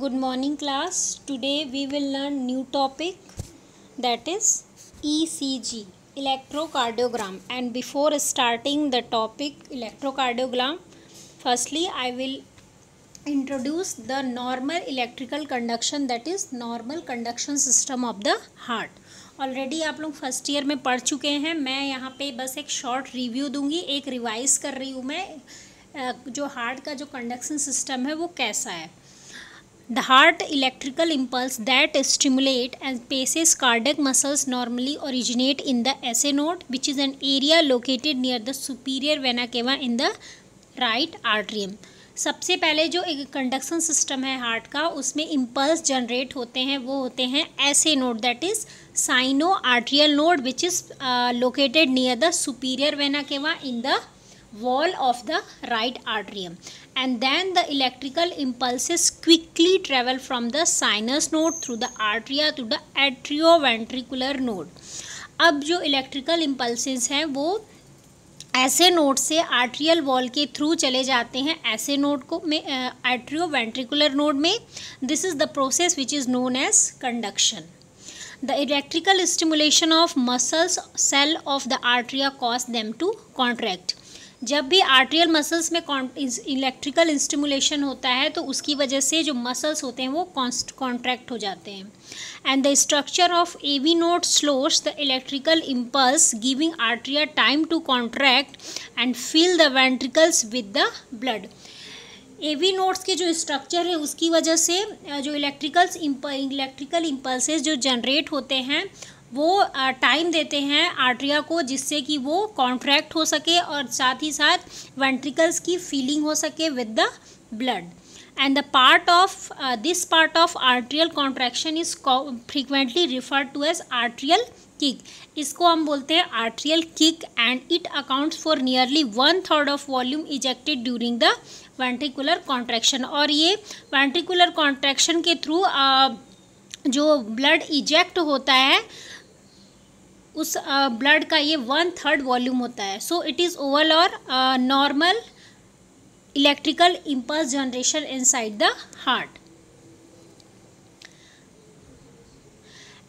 Good morning class. Today we will learn new topic, that is ECG, electrocardiogram. And before starting the topic electrocardiogram, firstly I will introduce the normal electrical conduction, that is normal conduction system of the heart. Already आप लोग first year में पढ़ चुके हैं. मैं यहाँ पे बस एक शॉर्ट रिव्यू दूंगी, एक रिवाइज कर रही हूँ मैं जो हार्ट का जो कंडक्शन सिस्टम है वो कैसा है. The heart electrical impulse that stimulate and paces cardiac muscles normally originate in the SA node, which is an area located near the superior vena cava in the right atrium. सबसे पहले जो एक conduction system है heart का, उसमें impulse generate होते हैं, वो होते हैं SA node, that is sino atrial node, which is located near the superior vena cava in the wall of the right atrium. And then the electrical impulses quickly travel from the sinus node through the atria to the atrioventricular node. अब जो electrical impulses हैं वो ऐसे node से arterial wall के through चले जाते हैं ऐसे नोड को में एट्रियोवेंट्रिकुलर नोड में. This is the process which is known as conduction. The electrical stimulation of muscles cell of the arteria cause them to contract. जब भी आर्ट्रियल मसल्स में इलेक्ट्रिकल स्टिमुलेशन होता है तो उसकी वजह से जो मसल्स होते हैं वो कॉन्ट्रैक्ट हो जाते हैं. And the structure of AV node slows the electrical impulse giving atria time to contract and fill the ventricles with the blood. AV nodes के जो स्ट्रक्चर है उसकी वजह से जो इलेक्ट्रिकल इम्पल्सेस जो जनरेट होते हैं वो टाइम देते हैं आर्ट्रिया को, जिससे कि वो कॉन्ट्रैक्ट हो सके और साथ ही साथ वेंट्रिकल्स की फीलिंग हो सके with the blood. And the this part of atrial contraction is frequently referred to as atrial kick. इसको हम बोलते हैं atrial kick and it accounts for nearly 1/3 of volume ejected during the ventricular contraction. और ये ventricular contraction के through जो blood eject होता है उस ब्लड का ये 1/3 वॉल्यूम होता है. So it is overall normal electrical impulse generation inside the heart.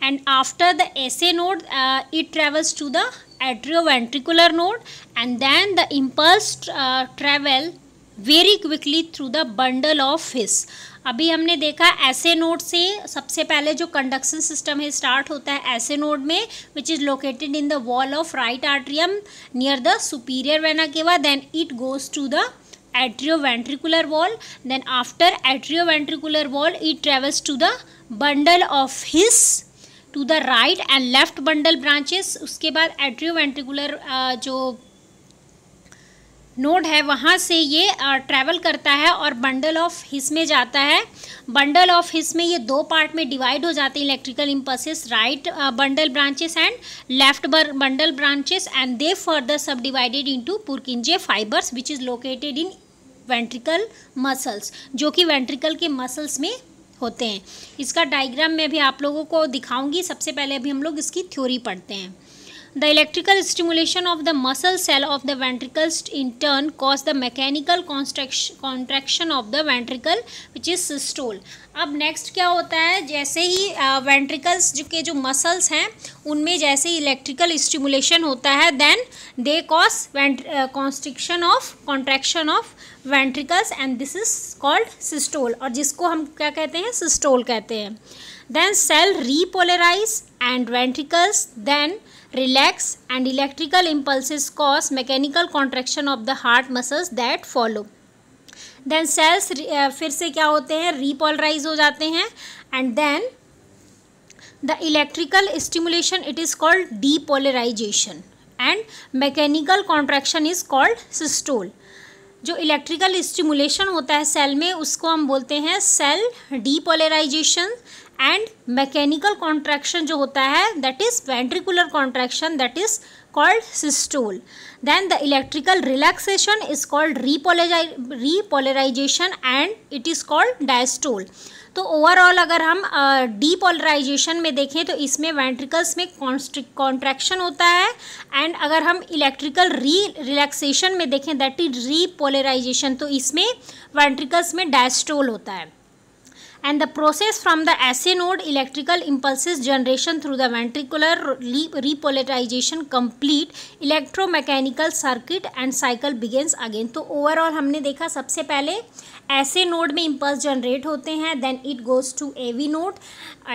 And after the SA node, it travels to the atrioventricular node, and then the impulse travel very quickly through the bundle of His. अभी हमने देखा SA node से सबसे पहले जो conduction system है start होता है SA नोड में, which is located in the wall of right atrium near the superior vena cava. Then it goes to the atrioventricular wall. Then after atrioventricular wall it travels to the bundle of His to the right and left bundle branches. उसके बाद atrioventricular जो node है वहाँ से ये travel करता है और बंडल ऑफ हिस में जाता है. बंडल ऑफ हिस में ये दो पार्ट में डिवाइड हो जाते हैं electrical impulses, right bundle branches and left bundle branches, and they further subdivided into Purkinje fibres which is located in ventricle muscles, जो कि वेंट्रिकल के मसल्स में होते हैं. इसका डायग्राम मैं भी आप लोगों को दिखाऊंगी. सबसे पहले अभी हम लोग इसकी थ्योरी पढ़ते हैं. The electrical stimulation of the muscle cell of the ventricles in turn cause the mechanical contraction of the ventricle which is systole. अब नेक्स्ट क्या होता है, जैसे ही वेंट्रिकल्स के जो मसल्स हैं उनमें जैसे ही इलेक्ट्रिकल स्टिमुलेशन होता है then they cause contraction of ventricles and this is called systole, और जिसको हम क्या कहते हैं, सिस्टोल कहते हैं. Then cell repolarise and ventricles then relax and electrical impulses cause mechanical contraction of the heart muscles that follow. Then cells फिर से क्या होते हैं, repolarize हो जाते हैं, and then the electrical stimulation it is called depolarization and mechanical contraction is called systole. जो electrical stimulation होता है सेल में उसको हम बोलते हैं cell depolarisation, and mechanical contraction जो होता है that is ventricular contraction that is called systole. Then the electrical relaxation is called repolarisation and it is called diastole. तो ओवरऑल अगर हम डीपोलराइजेशन में देखें तो इसमें वेंट्रिकल्स में कॉन्ट्रैक्शन होता है, एंड अगर हम इलेक्ट्रिकल रिलैक्सेशन में देखें दैट इज रीपोलराइजेशन, तो इसमें वेंट्रिकल्स में डायस्टोल होता है. and the process from the SA node electrical impulses generation through the ventricular repolarization complete electromechanical circuit and cycle begins again. तो ओवरऑल हमने देखा सबसे पहले SA नोड में इम्पल्स जनरेट होते हैं, then it goes to AV node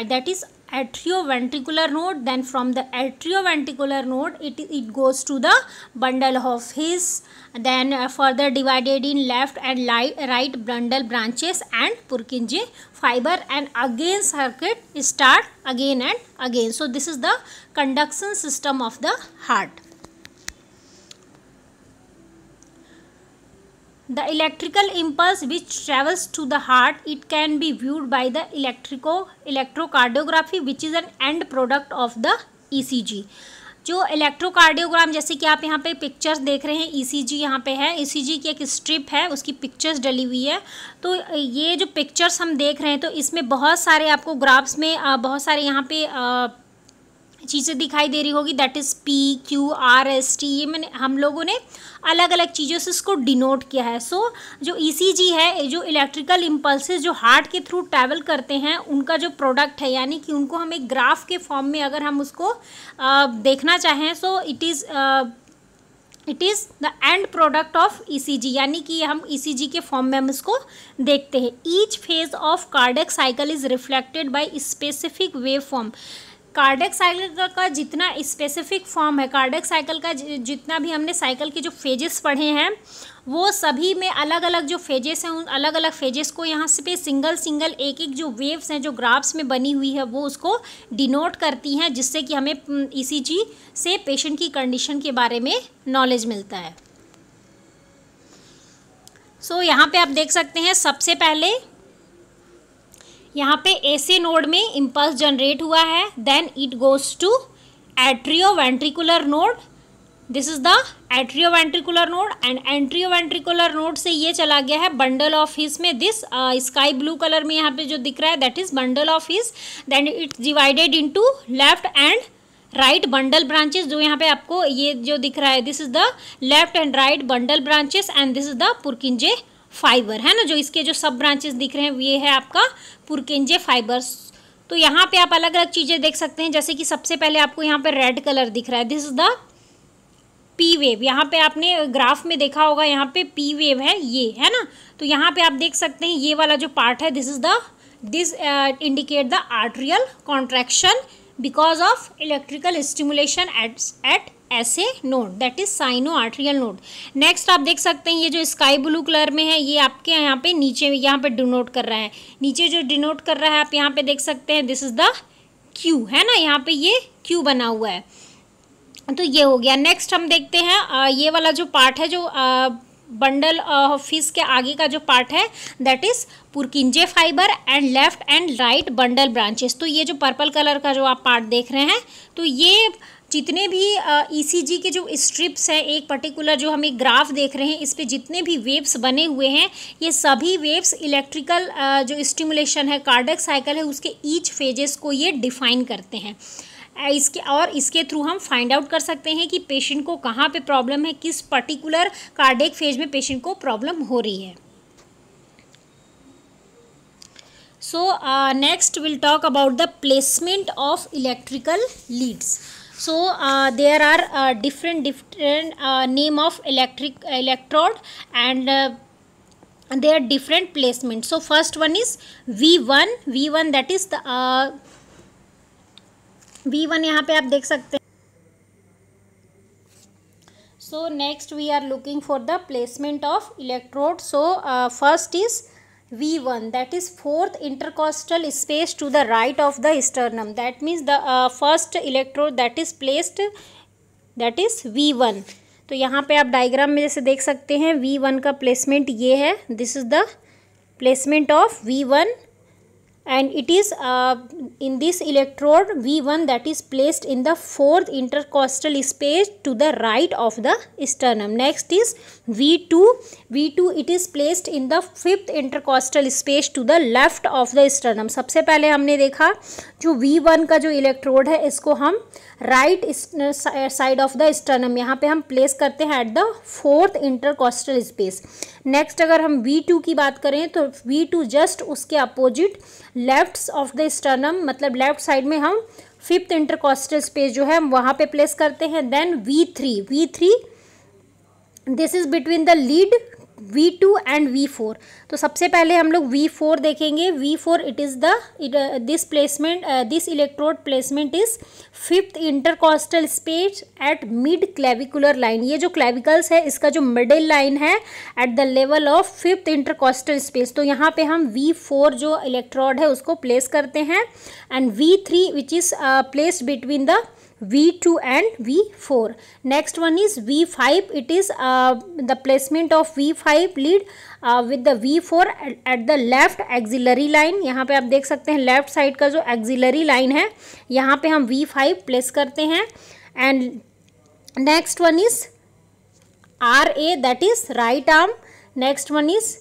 that is atrioventricular node, then from the atrioventricular node it goes to the bundle of His, then further divided in left and right bundle branches and Purkinje fiber, and again circuit start again and again. So this is the conduction system of the heart. The electrical impulse which travels to the heart, it can be viewed by the electrocardiography which is an end product of the ECG. जो electrocardiogram, जैसे कि आप यहाँ पे pictures देख रहे हैं, ECG यहाँ पे है, ECG की एक स्ट्रिप है, उसकी पिक्चर्स डली हुई है. तो ये जो पिक्चर्स हम देख रहे हैं, तो इसमें बहुत सारे आपको ग्राफ्स में बहुत सारे यहाँ पे चीज़ें दिखाई दे रही होगी, दैट इज़ PQRST. ये मैंने हम लोगों ने अलग अलग चीज़ों से इसको डिनोट किया है. सो जो ECG है, जो इलेक्ट्रिकल इम्पल्सेस जो हार्ट के थ्रू ट्रैवल करते हैं, उनका जो प्रोडक्ट है, यानी कि उनको हम एक ग्राफ के फॉर्म में अगर हम उसको देखना चाहें, so it is the end product of ECG, यानी कि हम ECG के फॉर्म में हम इसको देखते हैं. Each phase of cardiac cycle is reflected by specific wave form. Cardiac cycle का जितना स्पेसिफिक फॉर्म है, कार्डियक साइकिल का जितना भी हमने साइकिल के जो फेजेस पढ़े हैं, वो सभी में अलग अलग जो फेजेस हैं, उन अलग अलग फेजेस को यहाँ से पे सिंगल सिंगल एक एक जो वेव्स हैं जो ग्राफ्स में बनी हुई है, वो उसको डिनोट करती हैं, जिससे कि हमें ECG से पेशेंट की कंडीशन के बारे में नॉलेज मिलता है. सो यहाँ पे आप देख सकते हैं, सबसे पहले यहाँ पे AC नोड में इम्पल्स जनरेट हुआ है, then it goes to atrioventricular node. This is the atrioventricular node, and atrioventricular node से ये चला गया है बंडल ऑफ हिस में. दिस स्काई ब्लू कलर में यहाँ पे जो दिख रहा है, that is bundle of His. Then it's divided into left and right bundle branches. जो यहाँ पे आपको ये जो दिख रहा है, this is the left and right bundle branches, and this is the Purkinje fibre, है ना. जो इसके जो सब ब्रांचेस दिख रहे हैं, ये है आपका पुरकिंजे फाइबर्स. तो यहाँ पे आप अलग अलग चीज़ें देख सकते हैं, जैसे कि सबसे पहले आपको यहाँ पे रेड कलर दिख रहा है, this is the P wave. यहाँ पे आपने ग्राफ में देखा होगा, यहाँ पे P वेव है, ये है ना. तो यहाँ पे आप देख सकते हैं, ये वाला जो पार्ट है, this indicate the arterial contraction because of electrical stimulation at SA node, that is sino arterial node. Next आप देख सकते हैं, ये जो स्काई ब्लू कलर में है, ये आपके यहाँ पे नीचे यहाँ पे डिनोट कर रहा है. नीचे जो डिनोट कर रहा है, आप यहाँ पे देख सकते हैं, दिस इज द Q, है ना. यहाँ पे ये Q बना हुआ है. तो ये हो गया. नेक्स्ट हम देखते हैं, ये वाला जो पार्ट है, जो बंडल ऑफ हिस के आगे का जो पार्ट है, that is पुरकिंजे fibre and left and right bundle branches. तो ये जो पर्पल कलर का जो आप पार्ट देख रहे हैं, तो ये जितने भी ECG के जो स्ट्रिप्स हैं, एक पर्टिकुलर जो हम एक ग्राफ देख रहे हैं, इस पे जितने भी वेव्स बने हुए हैं, ये सभी वेव्स इलेक्ट्रिकल जो स्टिमुलेशन है, कार्डियक साइकिल है, उसके ईच फेजेस को ये डिफाइन करते हैं. इसके थ्रू हम फाइंड आउट कर सकते हैं कि पेशेंट को कहाँ पे प्रॉब्लम है, किस पर्टिकुलर कार्डियक फेज में पेशेंट को प्रॉब्लम हो रही है. So next will talk about the placement of electrical leads. So there are different name of electrode, and their different placement. So first one is V1 that is the V1 यहाँ पे आप देख सकते हैं. So next we are looking for the placement of electrode. So first is V1, that is fourth intercostal space to the right of the sternum. That means the first electrode that is placed, that is V1. तो यहाँ पे आप diagram में जैसे देख सकते हैं, V1 का प्लेसमेंट ये है. This is the placement of V1 and it is in this electrode V1 that is placed in the fourth intercostal space to the right of the sternum. Next is V2. V2 it is placed in the fifth intercostal space to the left of the sternum. सबसे पहले हमने देखा जो V1 का जो electrode है इसको हम right side of the sternum यहाँ पे हम प्लेस करते हैं at the fourth intercostal space. Next अगर हम V2 की बात करें तो V2 जस्ट उसके opposite left of the sternum, मतलब लेफ्ट साइड में हम फिफ्थ इंटरकॉस्टल स्पेस जो है हम वहाँ पे प्लेस करते हैं. Then V3 this is between the lead V2 and V4. तो सबसे पहले हम लोग V4 देखेंगे. V4 it is the this placement, this electrode placement is fifth intercostal space at mid clavicular line. ये जो क्लेविकल्स है इसका जो मिडिल लाइन है at the level of fifth intercostal space. तो यहाँ पे हम V4 जो इलेक्ट्रोड है उसको प्लेस करते हैं and V3 which is placed between the V2 and V4. Next one is V5. It is the placement of V5 lead with the V4 at the left axillary line. यहाँ पे आप देख सकते हैं लेफ्ट साइड का जो axillary line है यहाँ पे हम V5 प्लेस करते हैं. And next one is RA that is right arm. Next one is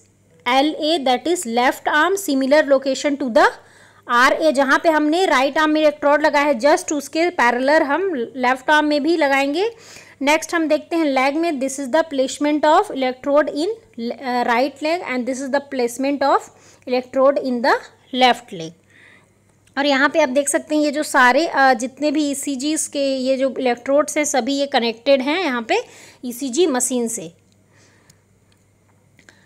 LA that is left arm. Similar location to the RA जहाँ पे हमने राइट आर्म में इलेक्ट्रोड लगाया है जस्ट उसके पैरेलल हम लेफ्ट आर्म में भी लगाएंगे. नेक्स्ट हम देखते हैं लेग में. This is the placement of electrode in right leg and this is the placement of electrode in the left leg. और यहाँ पे आप देख सकते हैं ये जो सारे जितने भी ECGs के ये जो इलेक्ट्रोड्स हैं सभी ये कनेक्टेड हैं यहाँ पे ECG मशीन से.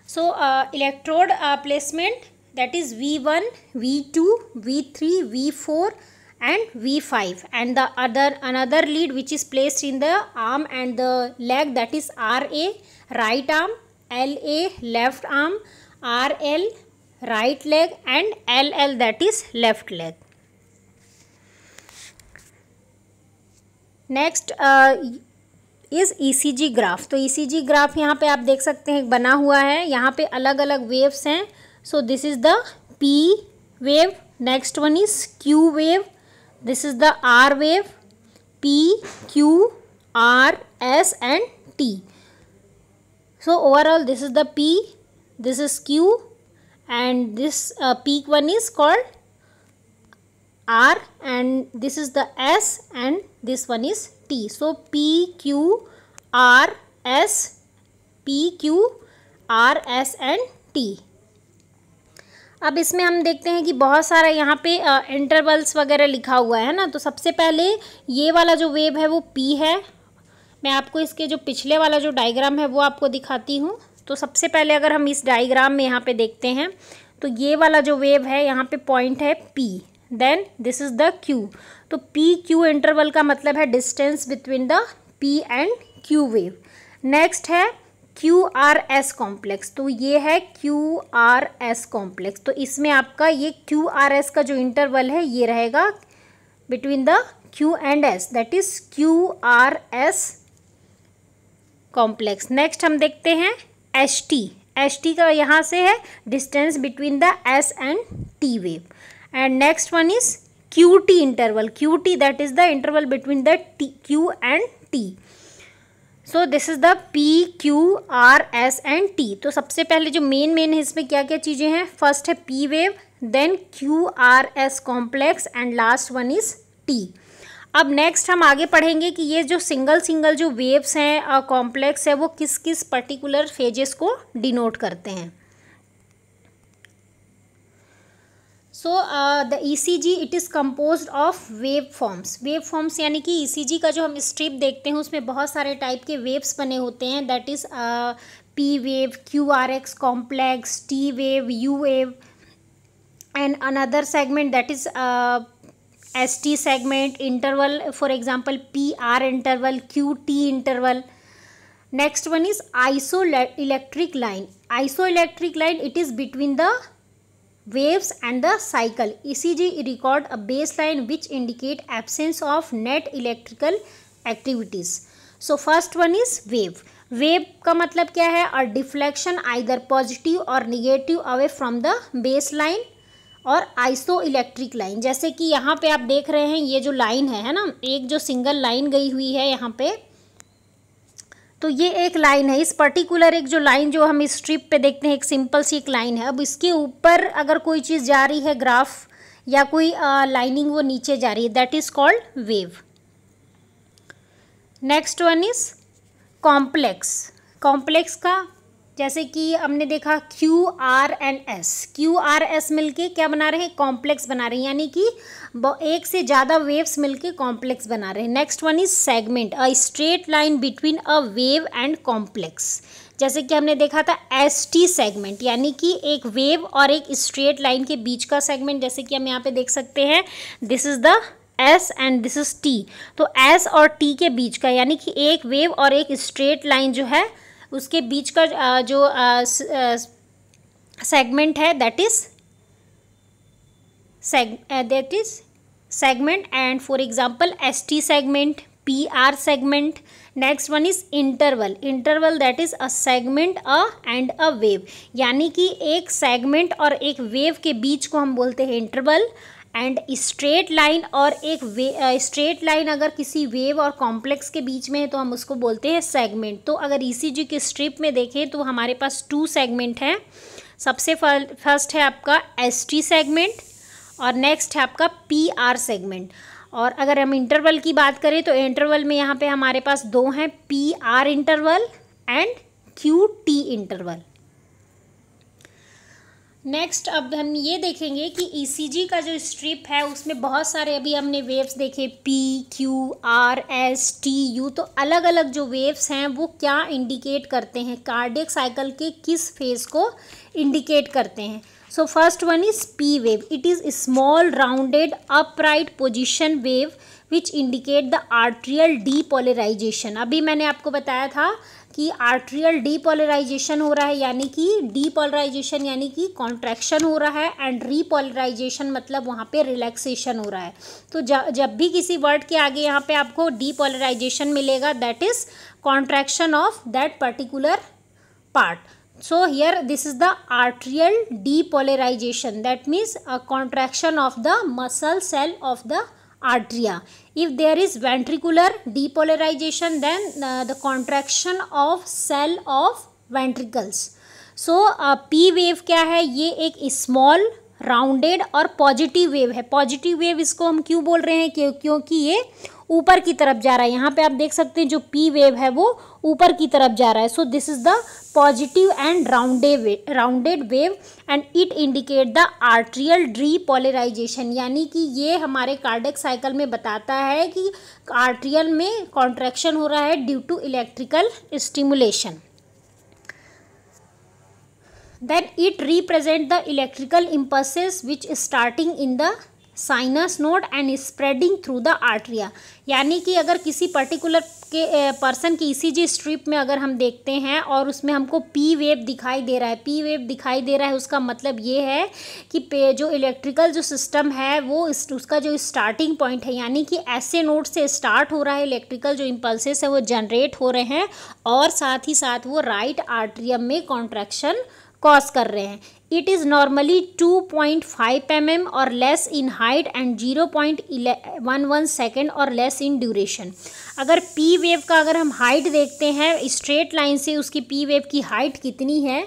So electrode placement that is V1, V2, V3, V4 and V5 and the another lead which is placed in the arm and the leg that is RA right arm, LA left arm, RL right leg and LL that is left leg. Next is ECG graph. तो ECG graph यहाँ पे आप देख सकते हैं बना हुआ है. यहाँ पे अलग अलग वेव्स हैं. So this is the P wave. Next one is Q wave. This is the R wave. P, Q, R, S and T. So overall this is the P, this is Q and this peak one is called R and this is the S and this one is T. So P, Q, R, S, P, Q, R, S and T. अब इसमें हम देखते हैं कि बहुत सारा यहाँ पे इंटरवल्स वगैरह लिखा हुआ है ना. तो सबसे पहले ये वाला जो वेव है वो P है. मैं आपको इसके जो पिछले वाला जो डायग्राम है वो आपको दिखाती हूँ. तो सबसे पहले अगर हम इस डायग्राम में यहाँ पे देखते हैं तो ये वाला जो वेव है यहाँ पे पॉइंट है P. Then this is the Q. तो PQ इंटरवल का मतलब है distance between the P and Q wave. Next है QRS कॉम्प्लेक्स. तो ये है QRS कॉम्प्लेक्स. तो इसमें आपका ये QRS का जो इंटरवल है ये रहेगा between the Q and S that is QRS complex. Next हम देखते हैं HT का यहाँ से है distance between the S and T wave. And next one is QT interval. QT that is the interval between the Q and T. So this is the P, Q, R, S and T. तो सबसे पहले जो main है इसमें क्या क्या चीज़ें हैं. फर्स्ट है P wave, then QRS complex and last one is T. अब नेक्स्ट हम आगे पढ़ेंगे कि ये जो सिंगल जो वेव्स हैं कॉम्प्लेक्स है वो किस किस पर्टिकुलर फेजेस को डिनोट करते हैं. So the ECG it is composed of wave forms यानी कि ECG का जो हम स्ट्रिप देखते हैं उसमें बहुत सारे टाइप के वेव्स बने होते हैं. That is P wave, QRX complex, T wave, U wave and another segment that is ST segment. Interval for example PR interval, QT interval. Next one is isoelectric line. It is between the waves and the cycle. ECG record a baseline which indicate absence of net electrical activities. So first one is wave का मतलब क्या है. a deflection either positive or negative away from the baseline और iso electric line. जैसे कि यहाँ पे आप देख रहे हैं ये जो लाइन है ना, एक जो सिंगल लाइन गई हुई है यहाँ पे, तो ये एक लाइन है। इस पर्टिकुलर एक जो लाइन जो हम इस स्ट्रिप पे देखते हैं, एक सिंपल सी एक लाइन है। अब इसके ऊपर अगर कोई चीज़ जा रही है, ग्राफ या कोई लाइनिंग वो नीचे जा रही है, that is called wave. Next one is complex. Complex का जैसे कि हमने देखा Q R and S, Q R S मिलके क्या बना रहे हैं, कॉम्प्लेक्स बना रहे हैं, यानी कि एक से ज़्यादा वेव्स मिलके कॉम्प्लेक्स बना रहे हैं। Next one is segment, a straight line between a wave and complex. जैसे कि हमने देखा था एस टी सेगमेंट, यानी कि एक वेव और एक स्ट्रेट लाइन के बीच का सेगमेंट। जैसे कि हम यहाँ पे देख सकते हैं, this is the S and this is T, तो एस और टी के बीच का, यानी कि एक वेव और एक स्ट्रेट लाइन जो है उसके बीच का जो सेगमेंट है, that is segment. And for example S T segment, P R segment. Next one is interval. Interval that is a segment and a wave, यानी कि एक सेगमेंट और एक वेव के बीच को हम बोलते हैं इंटरवल। एंड स्ट्रेट लाइन और एक स्ट्रेट लाइन अगर किसी वेव और कॉम्प्लेक्स के बीच में है तो हम उसको बोलते हैं सेगमेंट। तो अगर ईसीजी की स्ट्रिप में देखें तो हमारे पास 2 सेगमेंट हैं। सबसे फर्स्ट है आपका एसटी सेगमेंट और नेक्स्ट है आपका पीआर सेगमेंट। और अगर हम इंटरवल की बात करें तो इंटरवल में यहाँ पे हमारे पास 2 हैं, PR interval and QT interval. Next अब हम ये देखेंगे कि ईसीजी का जो स्ट्रिप है उसमें बहुत सारे, अभी हमने वेव्स देखे P, Q, R, S, T, U, तो अलग अलग जो वेव्स हैं वो क्या इंडिकेट करते हैं, कार्डियक साइकिल के किस फेज को इंडिकेट करते हैं। So first one is P wave, it is small rounded upright position wave which indicate the atrial depolarization. अभी मैंने आपको बताया था कि आर्ट्रियल डीपोलराइजेशन हो रहा है, यानी कि डीपोलराइजेशन यानी कि कॉन्ट्रैक्शन हो रहा है एंड रीपोलराइजेशन मतलब वहाँ पे रिलैक्सेशन हो रहा है। तो जब भी किसी वर्ड के आगे यहाँ पे आपको डीपोलराइजेशन मिलेगा, that is contraction of that particular part. So here this is the arterial depolarization, that means a contraction of the muscle cell of the arteria. If there is ventricular depolarization, then the contraction of cell of ventricles. So P wave क्या है, ये एक small rounded और positive wave है. Positive wave इसको हम क्यों बोल रहे हैं, क्योंकि ये ऊपर की तरफ जा रहा है. यहाँ पे आप देख सकते हैं जो पी वेव है वो ऊपर की तरफ जा रहा है. So this is the positive and rounded wave and it indicate the atrial depolarization, यानी कि ये हमारे कार्डियक साइकिल में बताता है कि आर्ट्रियल में कॉन्ट्रैक्शन हो रहा है due to electrical stimulation. Then it represent the electrical impulses which starting in the sinus node and spreading through the arteria. यानी कि अगर किसी पर्टिकुलर के पर्सन की ईसीजी स्ट्रिप में अगर हम देखते हैं और उसमें हमको पी वेव दिखाई दे रहा है, पी वेव दिखाई दे रहा है, उसका मतलब ये है कि जो इलेक्ट्रिकल जो सिस्टम है वो उसका जो स्टार्टिंग पॉइंट है, यानी कि ऐसे नोड से स्टार्ट हो रहा है, इलेक्ट्रिकल जो इम्पल्सेस है वो जनरेट हो रहे हैं और साथ ही साथ वो राइट आर्ट्रियम में कॉन्ट्रैक्शन कॉज कर रहे हैं. इट इज़ नॉर्मली 2.5 mm और less in height and 0.11 second और लेस इन ड्यूरेशन. अगर पी वेव का अगर हम हाइट देखते हैं स्ट्रेट लाइन से, उसकी पी वेव की हाइट कितनी है,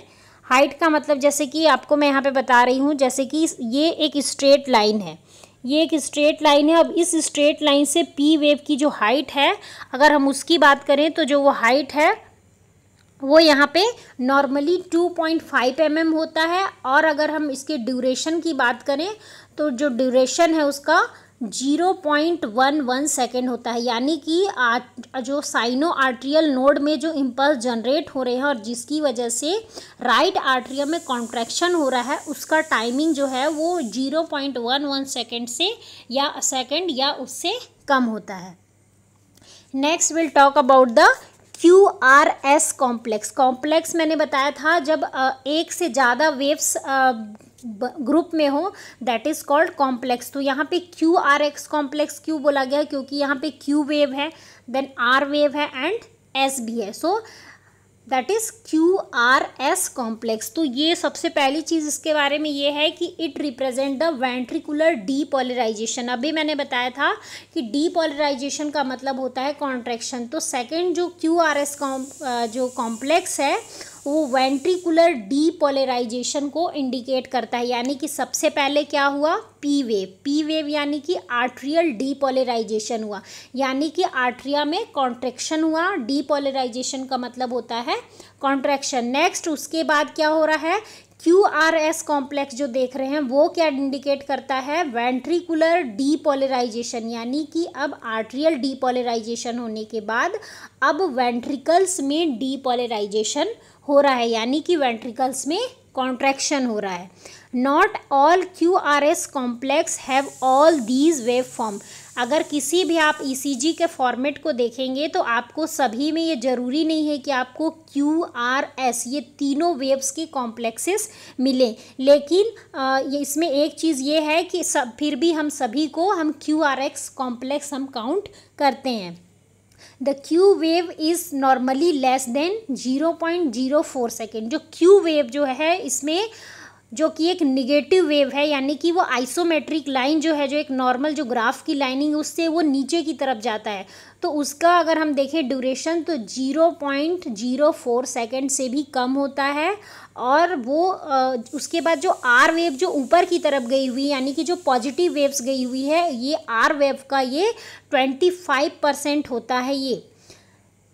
हाइट का मतलब जैसे कि आपको मैं यहाँ पे बता रही हूँ, जैसे कि ये एक स्ट्रेट लाइन है, ये एक स्ट्रेट लाइन है. अब इस स्ट्रेट लाइन से पी वेव की जो हाइट है अगर हम उसकी बात करें तो जो वो हाइट है वो यहाँ पे नॉर्मली 2.5 mm होता है. और अगर हम इसके ड्यूरेशन की बात करें तो जो ड्यूरेशन है उसका 0.11 सेकेंड होता है. यानी कि जो साइनो आर्ट्रियल नोड में जो इम्पल्स जनरेट हो रहे हैं और जिसकी वजह से राइट आर्ट्रियम में कॉन्ट्रैक्शन हो रहा है, उसका टाइमिंग जो है वो 0.11 सेकेंड से या उससे कम होता है. Next will talk about the QRS complex मैंने बताया था जब एक से ज़्यादा वेव्स ग्रुप में हो, दैट इज़ कॉल्ड कॉम्प्लेक्स. तो यहाँ पे QRX कॉम्प्लेक्स क्यों बोला गया, क्योंकि यहाँ पे Q वेव है, देन R वेव है एंड S भी है. So that is QRS complex. तो ये सबसे पहली चीज़ इसके बारे में ये है कि it represent the ventricular depolarization. अभी मैंने बताया था कि डीपोलराइजेशन का मतलब होता है कॉन्ट्रैक्शन। तो सेकंड जो QRS जो कॉम्प्लेक्स है वो वेंट्रिकुलर डीपोलराइजेशन को इंडिकेट करता है। यानी कि सबसे पहले क्या हुआ, पी वेव यानी कि आर्ट्रियल डीपोलराइजेशन हुआ, यानी कि आर्ट्रिया में कॉन्ट्रैक्शन हुआ। डीपोलराइजेशन का मतलब होता है कॉन्ट्रैक्शन। नेक्स्ट उसके बाद क्या हो रहा है, QRS कॉम्प्लेक्स जो देख रहे हैं वो क्या इंडिकेट करता है, वेंट्रिकुलर डीपोलराइजेशन। यानी कि अब आर्ट्रियल डीपोलराइजेशन होने के बाद अब वेंट्रिकल्स में डीपोलराइजेशन हो रहा है, यानी कि वेंट्रिकल्स में कॉन्ट्रैक्शन हो रहा है। Not all QRS complex have all these wave form. अगर किसी भी आप ECG के फॉर्मेट को देखेंगे तो आपको सभी में ये ज़रूरी नहीं है कि आपको QRS ये तीनों वेव्स के कॉम्प्लेक्सेस मिलें, लेकिन ये इसमें एक चीज़ ये है कि फिर भी हम सभी को हम QRS कॉम्प्लेक्स हम काउंट करते हैं। The Q wave is normally less than 0.04 second. जो Q वेव जो है इसमें जो कि एक निगेटिव वेव है, यानी कि वो आइसोमेट्रिक लाइन जो है, जो एक नॉर्मल जो ग्राफ की लाइनिंग उससे वो नीचे की तरफ जाता है, तो उसका अगर हम देखें ड्यूरेशन तो 0.04 सेकेंड से भी कम होता है। और वो उसके बाद जो आर वेव जो ऊपर की तरफ गई हुई, यानी कि जो पॉजिटिव वेव्स गई हुई है, ये आर वेव का ये 25% होता है ये।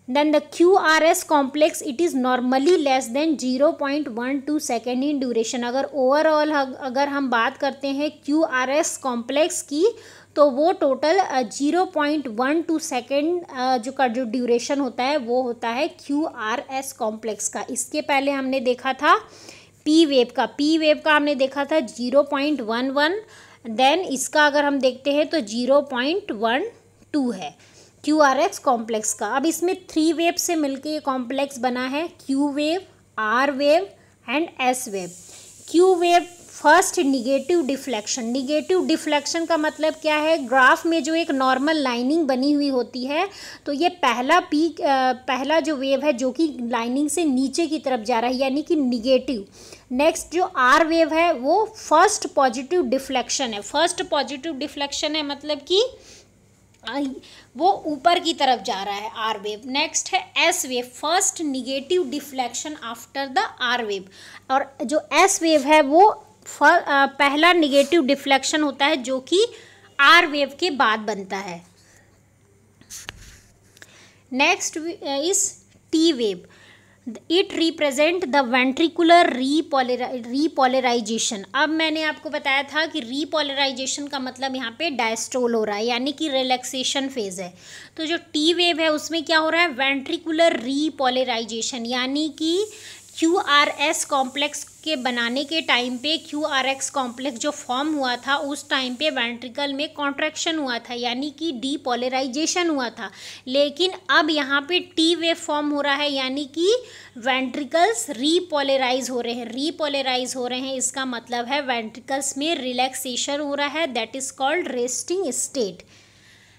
Then the QRS complex it is normally less than 0.12 second in duration. अगर ओवरऑल अगर हम बात करते हैं QRS कॉम्प्लेक्स की तो वो टोटल 0.12 सेकेंड जो ड्यूरेशन होता है वो होता है QRS कॉम्प्लेक्स का। इसके पहले हमने देखा था पी वेव का हमने देखा था 0.11। देन इसका अगर हम देखते हैं तो 0.12 है QRS कॉम्प्लेक्स का। अब इसमें 3 वेव से मिलके ये कॉम्प्लेक्स बना है, Q wave, R wave and S wave. Q wave first negative deflection का मतलब क्या है, ग्राफ में जो एक नॉर्मल लाइनिंग बनी हुई होती है तो ये पहला जो वेव है जो कि लाइनिंग से नीचे की तरफ जा रहा है, यानी कि निगेटिव। नेक्स्ट जो R वेव है वो फर्स्ट पॉजिटिव डिफ्लेक्शन है, मतलब कि वो ऊपर की तरफ जा रहा है आर वेव। नेक्स्ट है S wave, first negative deflection after the R wave. और जो एस वेव है वो पहला निगेटिव डिफ्लेक्शन होता है जो कि आर वेव के बाद बनता है। Next is T wave, it represent the ventricular repolarisation. अब मैंने आपको बताया था कि रीपोलराइजेशन का मतलब यहाँ पे डायस्टोल हो रहा है, यानी कि रिलैक्सेशन फेज है। तो जो टी वेव है उसमें क्या हो रहा है, वेंट्रिकुलर रीपोलराइजेशन, यानी कि QRS कॉम्प्लेक्स के बनाने के टाइम पे QRS कॉम्प्लेक्स जो फॉर्म हुआ था उस टाइम पे वेंट्रिकल में कॉन्ट्रैक्शन हुआ था, यानी कि डीपोलराइजेशन हुआ था। लेकिन अब यहाँ पे टी वेव फॉर्म हो रहा है, यानी कि वेंट्रिकल्स रीपोलराइज हो रहे हैं। इसका मतलब है वेंट्रिकल्स में रिलैक्सेशन हो रहा है, that is called resting state.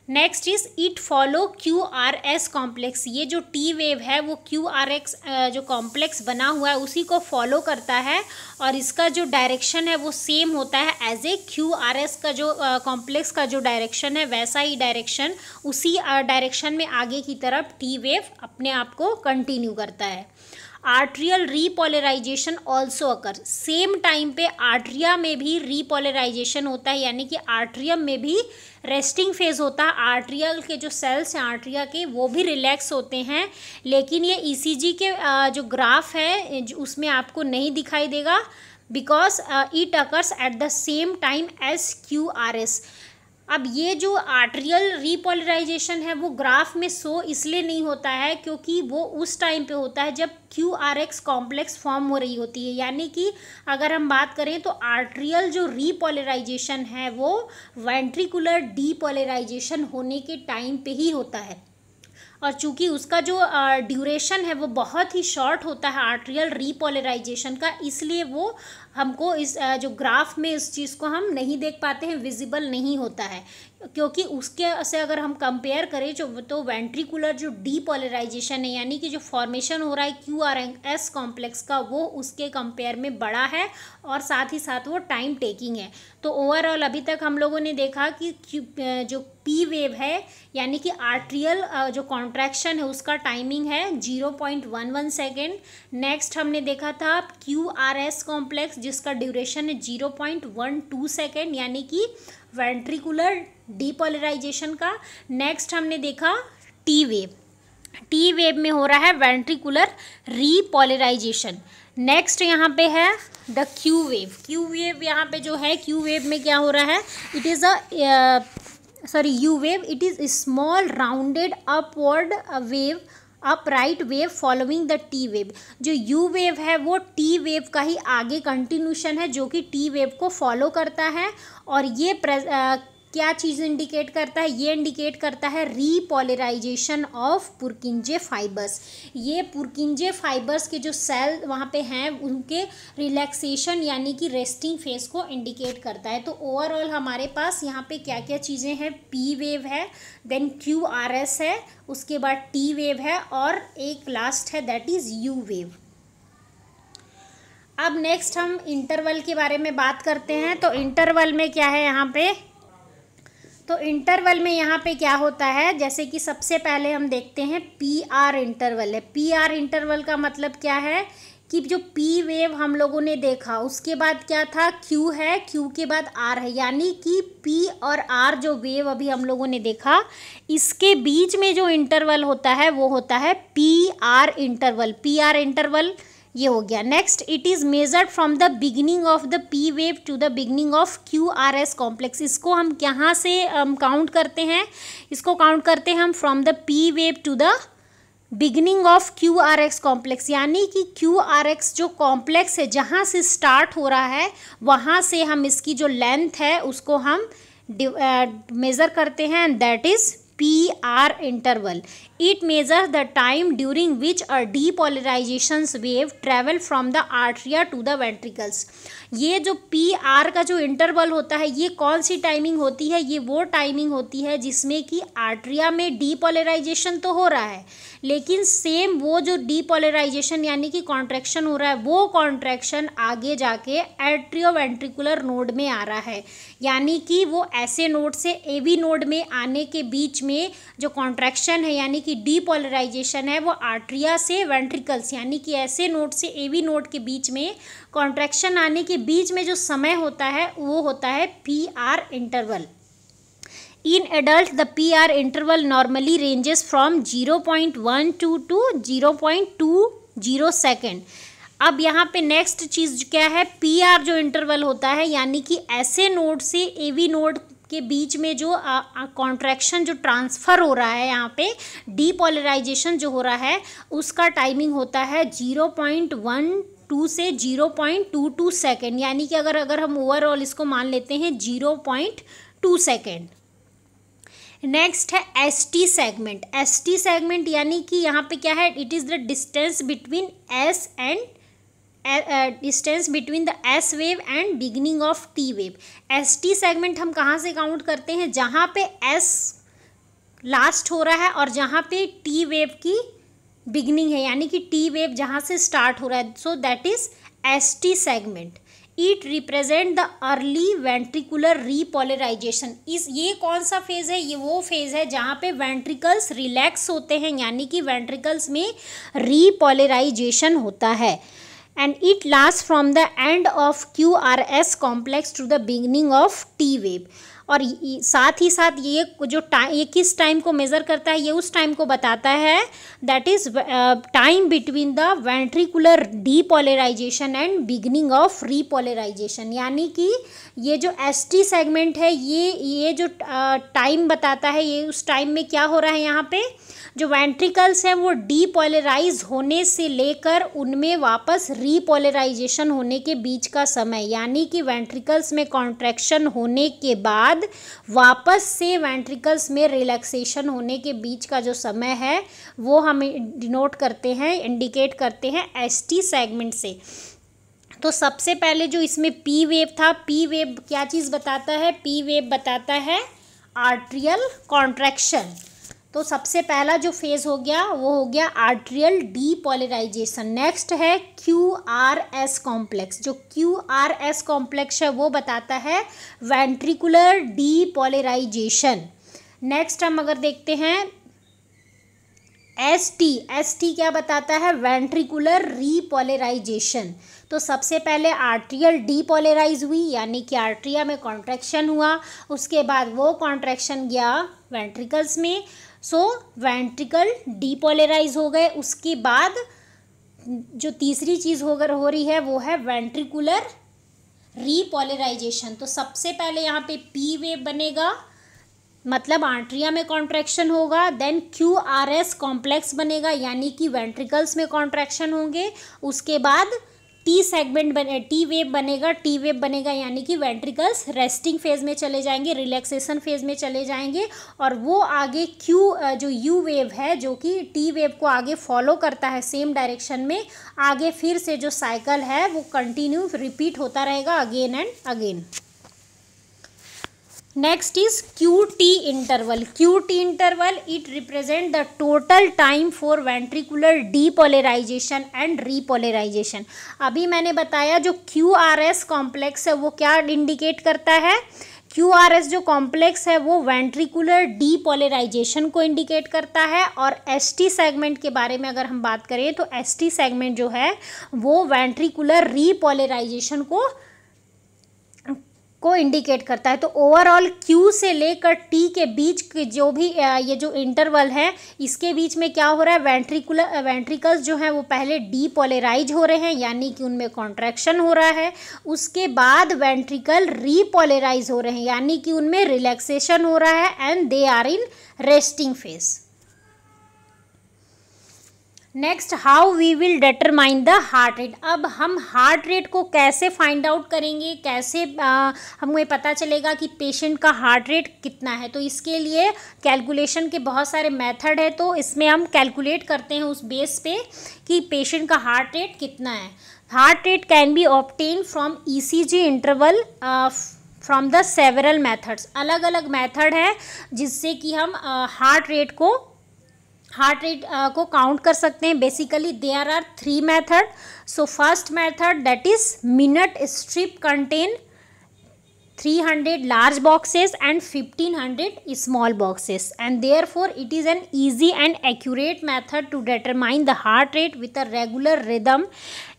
Next is it follow QRS complex. ये जो टी वेव है वो QRS जो कॉम्प्लेक्स बना हुआ है उसी को फॉलो करता है, और इसका जो डायरेक्शन है वो सेम होता है एज ए QRS का जो कॉम्प्लेक्स का जो डायरेक्शन है वैसा ही डायरेक्शन, उसी डायरेक्शन में आगे की तरफ टी वेव अपने आप को कंटिन्यू करता है। Atrial repolarization also occur, same time पे आर्ट्रिया में भी रीपोलराइजेशन होता है, यानी कि आर्ट्रियम में भी रेस्टिंग फेज होता है। आर्ट्रियल के जो सेल्स हैं आर्ट्रिया के वो भी रिलैक्स होते हैं, लेकिन ये ECG के जो ग्राफ है उसमें आपको नहीं दिखाई देगा, because it occurs at the same time as QRS। अब ये जो आर्ट्रियल रीपोलराइजेशन है वो ग्राफ में शो इसलिए नहीं होता है क्योंकि वो उस टाइम पे होता है जब QRS कॉम्प्लेक्स फॉर्म हो रही होती है, यानी कि अगर हम बात करें तो आर्ट्रियल जो रीपोलराइजेशन है वो वेंट्रिकुलर डीपोलराइजेशन होने के टाइम पे ही होता है। और चूंकि उसका जो ड्यूरेशन है वो बहुत ही शॉर्ट होता है आर्ट्रियल रीपोलराइजेशन का, इसलिए वो हमको इस जो ग्राफ में इस चीज़ को हम नहीं देख पाते हैं, विजिबल नहीं होता है, क्योंकि उसके से अगर हम कंपेयर करें तो वेंट्रिकुलर जो डीपोलराइजेशन है यानी कि जो फॉर्मेशन हो रहा है QRS कॉम्प्लेक्स का, वो उसके कंपेयर में बड़ा है और साथ ही साथ वो टाइम टेकिंग है। तो ओवरऑल अभी तक हम लोगों ने देखा कि जो P वेव है यानी कि आर्ट्रियल जो कॉन्ट्रैक्शन है उसका टाइमिंग है 0.11 सेकेंड। नेक्स्ट हमने देखा था QRS कॉम्प्लेक्स जिसका ड्यूरेशन है 0.12 सेकेंड यानी कि वेंट्रिकुलर डीपोलराइजेशन का। नेक्स्ट हमने देखा टी वेव में हो रहा है वेंट्रिकुलर रीपोलराइजेशन। नेक्स्ट यहाँ पे है द क्यू वेव यहाँ पे जो है क्यू वेव में क्या हो रहा है, it is you wave, it is small rounded upward wave, upright wave following the T wave. जो यू वेव है वो टी वेव का ही आगे कंटिन्यूशन है जो कि टी वेव को फॉलो करता है। और ये क्या चीज़ इंडिकेट करता है, ये इंडिकेट करता है रीपोलराइजेशन ऑफ पुरकिंजे फाइबर्स। ये पुरकिंजे फाइबर्स के जो सेल वहाँ पे हैं उनके रिलैक्सेशन यानी कि रेस्टिंग फेज को इंडिकेट करता है। तो ओवरऑल हमारे पास यहाँ पे क्या क्या चीज़ें हैं, पी वेव है, देन QRS है, उसके बाद टी वेव है और एक लास्ट है दैट इज़ यू वेव। अब नेक्स्ट हम इंटरवल के बारे में बात करते हैं। तो इंटरवल में क्या है यहाँ पे, तो इंटरवल में यहाँ पे क्या होता है, जैसे कि सबसे पहले हम देखते हैं PR इंटरवल है। PR इंटरवल का मतलब क्या है कि जो P वेव हम लोगों ने देखा उसके बाद क्या था, Q है, Q के बाद R है, यानी कि P और R जो वेव अभी हम लोगों ने देखा इसके बीच में जो इंटरवल होता है वो होता है PR इंटरवल। PR इंटरवल ये हो गया। Next, it is measured from the beginning of the P wave to the beginning of QRS complex. इसको हम कहाँ से काउंट करते हैं, इसको काउंट करते हैं हम from the P wave to the beginning of QRX complex, यानी कि QRX जो कॉम्प्लेक्स है जहाँ से स्टार्ट हो रहा है वहाँ से हम इसकी जो लेंथ है उसको हम मेज़र करते हैं, that is PR interval. It measures the time during which a depolarization wave travel from the arteria to the ventricles. ये जो PR का जो इंटरवल होता है ये कौन सी टाइमिंग होती है, ये वो टाइमिंग होती है जिसमें कि आर्ट्रिया में डीपोलराइजेशन तो हो रहा है लेकिन सेम वो जो डीपोलराइजेशन यानी कि कॉन्ट्रैक्शन हो रहा है वो कॉन्ट्रैक्शन आगे जाके एट्रियोवेंट्रिकुलर नोड में आ रहा है, यानी कि वो ऐसे नोड से AV नोड में आने के बीच में जो कॉन्ट्रैक्शन है यानी कि डीपोलराइजेशन है वो आर्ट्रिया से वेंट्रिकल्स यानी कि ऐसे नोड से AV नोड के बीच में कॉन्ट्रैक्शन आने के बीच में जो समय होता है वो होता है PR interval. In adult, the PR interval normally ranges from 0.12 to 0.20 second. अब यहाँ पे नेक्स्ट चीज़ क्या है, PR जो इंटरवल होता है यानी कि ऐसे नोड से AV नोड के बीच में जो कॉन्ट्रैक्शन जो ट्रांसफ़र हो रहा है यहाँ पे डीपोलराइजेशन जो हो रहा है उसका टाइमिंग होता है 0.12 से 0.22 सेकेंड, यानी कि अगर हम ओवरऑल इसको मान लेते हैं 0.2 सेकेंड। नेक्स्ट है ST सेगमेंट। ST सेगमेंट यानी कि यहाँ पे क्या है, it is the distance between the S wave and beginning of T wave. ST segment हम कहाँ से काउंट करते हैं, जहाँ पे S लास्ट हो रहा है और जहाँ पे T वेव की बिगिनिंग है यानी कि T वेव जहाँ से स्टार्ट हो रहा है, so that is ST segment. It represent the early ventricular repolarisation. ये कौन सा फेज़ है, ये वो फेज़ है जहाँ पे वेंट्रिकल्स रिलैक्स होते हैं यानी कि वेंट्रिकल्स में रीपोलराइजेशन होता है। And it last from the end of QRS complex to the beginning of T wave. और साथ ही साथ ये जो ये किस टाइम को मेज़र करता है, ये उस टाइम को बताता है that is time between the ventricular depolarization and beginning of repolarization. यानी कि ये जो ST सेगमेंट है ये जो टाइम बताता है, ये उस टाइम में क्या हो रहा है, यहाँ पे जो वेंट्रिकल्स हैं वो डीपोलराइज होने से लेकर उनमें वापस रीपोलराइजेशन होने के बीच का समय, यानी कि वेंट्रिकल्स में कॉन्ट्रैक्शन होने के बाद वापस से वेंट्रिकल्स में रिलैक्सेशन होने के बीच का जो समय है वो हम डिनोट करते हैं, इंडिकेट करते हैं ST सेगमेंट से। तो सबसे पहले जो इसमें पी वेव था, पी वेव क्या चीज़ बताता है? पी वेव बताता है आर्ट्रियल कॉन्ट्रैक्शन। तो सबसे पहला जो फेज हो गया वो हो गया आर्ट्रियल डीपोलराइजेशन। नेक्स्ट है QRS कॉम्प्लेक्स। जो QRS कॉम्प्लेक्स है वो बताता है वेंट्रिकुलर डीपोलराइजेशन। नेक्स्ट हम अगर देखते हैं ST क्या बताता है? Ventricular repolarisation. तो सबसे पहले आर्ट्रियल डीपोलराइज हुई, यानी कि आर्ट्रिया में कॉन्ट्रैक्शन हुआ, उसके बाद वो कॉन्ट्रैक्शन गया वेंट्रिकल्स में, सो वेंट्रिकल डीपोलराइज हो गए। उसके बाद जो तीसरी चीज़ हो रही है वो है वेंट्रिकुलर रीपोलराइजेशन। तो सबसे पहले यहाँ पे पी वेव बनेगा, मतलब आर्ट्रिया में कॉन्ट्रैक्शन होगा, देन QRS कॉम्प्लेक्स बनेगा, यानी कि वेंट्रिकल्स में कॉन्ट्रैक्शन होंगे। उसके बाद टी वेव बनेगा, यानी कि वेंट्रिकल्स रेस्टिंग फेज में चले जाएंगे, रिलैक्सेशन फेज में चले जाएंगे, और वो आगे जो यू वेव है जो कि टी वेव को आगे फॉलो करता है सेम डायरेक्शन में, आगे फिर से जो साइकिल है वो कंटिन्यू रिपीट होता रहेगा again and again. Next is QT interval. QT interval, it represent the total time for ventricular depolarization and repolarization. अभी मैंने बताया जो QRS कॉम्प्लेक्स है वो क्या इंडिकेट करता है? QRS जो कॉम्प्लेक्स है वो वेंट्रिकुलर डीपोलराइजेशन को इंडिकेट करता है, और ST सेगमेंट के बारे में अगर हम बात करें तो ST सेगमेंट जो है वो वेंट्रिकुलर रीपोलराइजेशन को इंडिकेट करता है। तो ओवरऑल Q से लेकर T के बीच के जो भी ये जो इंटरवल है इसके बीच में क्या हो रहा है? वेंट्रिकल्स जो हैं वो पहले डीपोलराइज हो रहे हैं, यानी कि उनमें कॉन्ट्रैक्शन हो रहा है। उसके बाद वेंट्रिकल रीपोलराइज हो रहे हैं, यानी कि उनमें रिलैक्सेशन हो रहा है, and they are in resting phase. Next, how we will determine the heart rate. अब हम हार्ट रेट को कैसे फाइंड आउट करेंगे, कैसे हमें पता चलेगा कि पेशेंट का हार्ट रेट कितना है? तो इसके लिए कैलकुलेशन के बहुत सारे मेथड है, तो इसमें हम कैलकुलेट करते हैं उस बेस पे कि पेशेंट का हार्ट रेट कितना है। Heart rate can be obtain from ECG interval from the several methods. अलग अलग मेथड है जिससे कि हम हार्ट रेट को काउंट कर सकते हैं। Basically there are 3 method. So first method that is minute strip contain 300 large boxes and 1500 small boxes, and therefore it is an easy and accurate method to determine the heart rate with a regular rhythm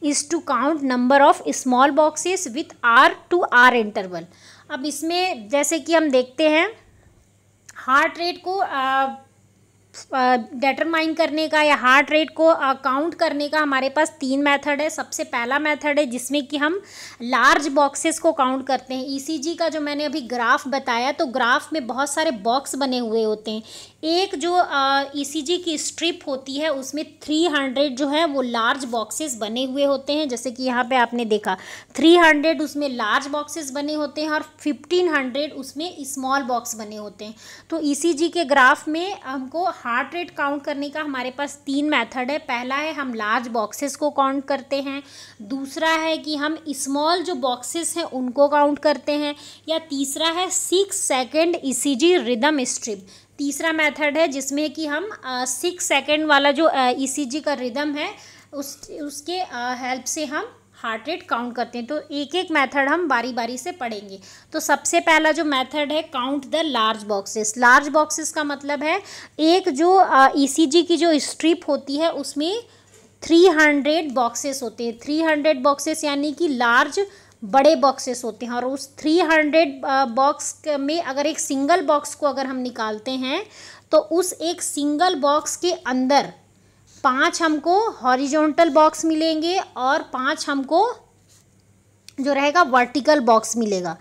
is to count number of small boxes with R to R interval। अब इसमें जैसे कि हम देखते हैं heart rate को determine करने का या हार्ट रेट को काउंट करने का हमारे पास 3 मेथड है। सबसे पहला मेथड है जिसमें कि हम लार्ज बॉक्सेस को काउंट करते हैं। ECG का जो मैंने अभी ग्राफ बताया, तो ग्राफ में बहुत सारे बॉक्स बने हुए होते हैं। एक जो ECG की स्ट्रिप होती है उसमें 300 जो है वो लार्ज बॉक्सेस बने हुए होते हैं, जैसे कि यहाँ पे आपने देखा 300 उसमें लार्ज बॉक्सेस बने होते हैं और 1500 उसमें स्मॉल बॉक्स बने होते हैं। तो ECG के ग्राफ में हमको हार्ट रेट काउंट करने का हमारे पास 3 मेथड है। पहला है हम लार्ज बॉक्सेस को काउंट करते हैं, दूसरा है कि हम स्मॉल जो बॉक्सेस हैं उनको काउंट करते हैं, या तीसरा है 6 सेकेंड ECG रिदम स्ट्रिप। तीसरा मेथड है जिसमें कि हम 6 सेकेंड वाला जो ECG का रिदम है उसके हेल्प से हम हार्ट रेट काउंट करते हैं। तो एक एक मेथड हम बारी बारी से पढ़ेंगे। तो सबसे पहला जो मेथड है count the large boxes. Large boxes का मतलब है एक जो ECG की जो स्ट्रिप होती है उसमें 300 बॉक्सेस होते हैं। 300 बॉक्सेस यानी कि लार्ज बड़े बॉक्सेस होते हैं, और उस 300 बॉक्स में अगर एक सिंगल बॉक्स को अगर हम निकालते हैं तो उस एक सिंगल बॉक्स के अंदर 5 हमको हॉरिजॉन्टल बॉक्स मिलेंगे और 5 हमको जो रहेगा वर्टिकल बॉक्स मिलेगा।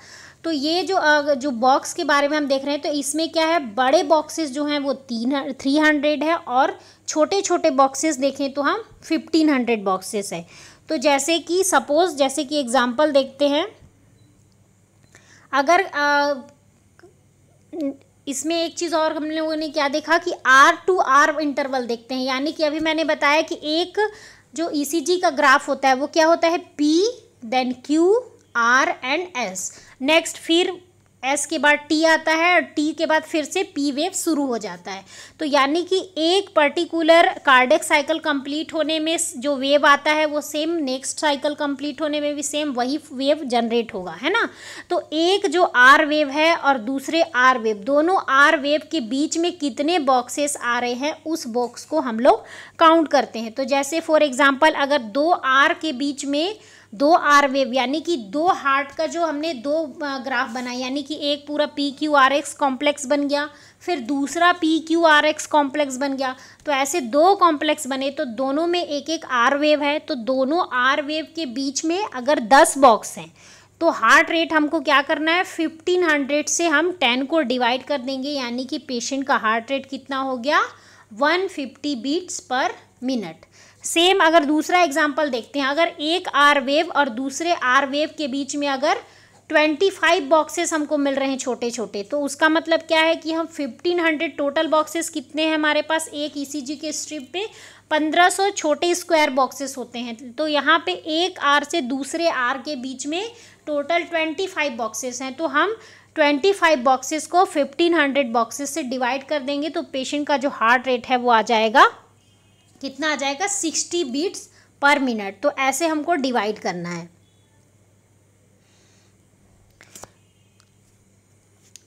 तो ये जो बॉक्स के बारे में हम देख रहे हैं, तो इसमें क्या है, बड़े बॉक्सेस जो हैं वो 300 है, और छोटे छोटे बॉक्सेस देखें तो हम 1500 बॉक्सेस है। तो जैसे कि सपोज़ जैसे कि एग्जांपल देखते हैं, अगर इसमें एक चीज़ और हम लोगों ने क्या देखा कि R to R इंटरवल देखते हैं, यानी कि अभी मैंने बताया कि एक जो ECG का ग्राफ होता है वो क्या होता है, P then Q, R and S. Next फिर एस के बाद टी आता है और टी के बाद फिर से पी वेव शुरू हो जाता है। तो यानी कि एक पर्टिकुलर कार्डियक साइकिल कंप्लीट होने में जो वेव आता है वो सेम नेक्स्ट साइकिल कंप्लीट होने में भी सेम वही वेव जनरेट होगा, है ना। तो एक जो आर वेव है और दूसरे आर वेव, दोनों आर वेव के बीच में कितने बॉक्सेस आ रहे हैं उस बॉक्स को हम लोग काउंट करते हैं। तो जैसे फॉर एग्जांपल अगर दो आर के बीच में दो आर वेव यानी कि दो हार्ट का जो हमने दो ग्राफ बनाया, यानी कि एक पूरा P Q R X complex बन गया, फिर दूसरा P Q R X complex बन गया। तो ऐसे दो कॉम्प्लेक्स बने तो दोनों में एक एक आर वेव है। तो दोनों आर वेव के बीच में अगर 10 बॉक्स हैं तो हार्ट रेट हमको क्या करना है, 1500 से हम 10 को डिवाइड कर देंगे, यानी कि पेशेंट का हार्ट रेट कितना हो गया, 150 बीट्स पर मिनट। सेम अगर दूसरा एग्जांपल देखते हैं, अगर एक आर वेव और दूसरे आर वेव के बीच में अगर 25 बॉक्सेस हमको मिल रहे हैं छोटे छोटे, तो उसका मतलब क्या है कि हम 1500 टोटल बॉक्सेस कितने हैं हमारे पास एक ईसीजी के स्ट्रिप पे, 1500 छोटे स्क्वायर बॉक्सेस होते हैं। तो यहाँ पे एक आर से दूसरे आर के बीच में टोटल 25 बॉक्सेस हैं। तो हम 25 बॉक्सेस को 1500 बॉक्सेस से डिवाइड कर देंगे तो पेशेंट का जो हार्ट रेट है वो आ जाएगा, कितना आ जाएगा, 60 बीट्स पर मिनट। तो ऐसे हमको डिवाइड करना है।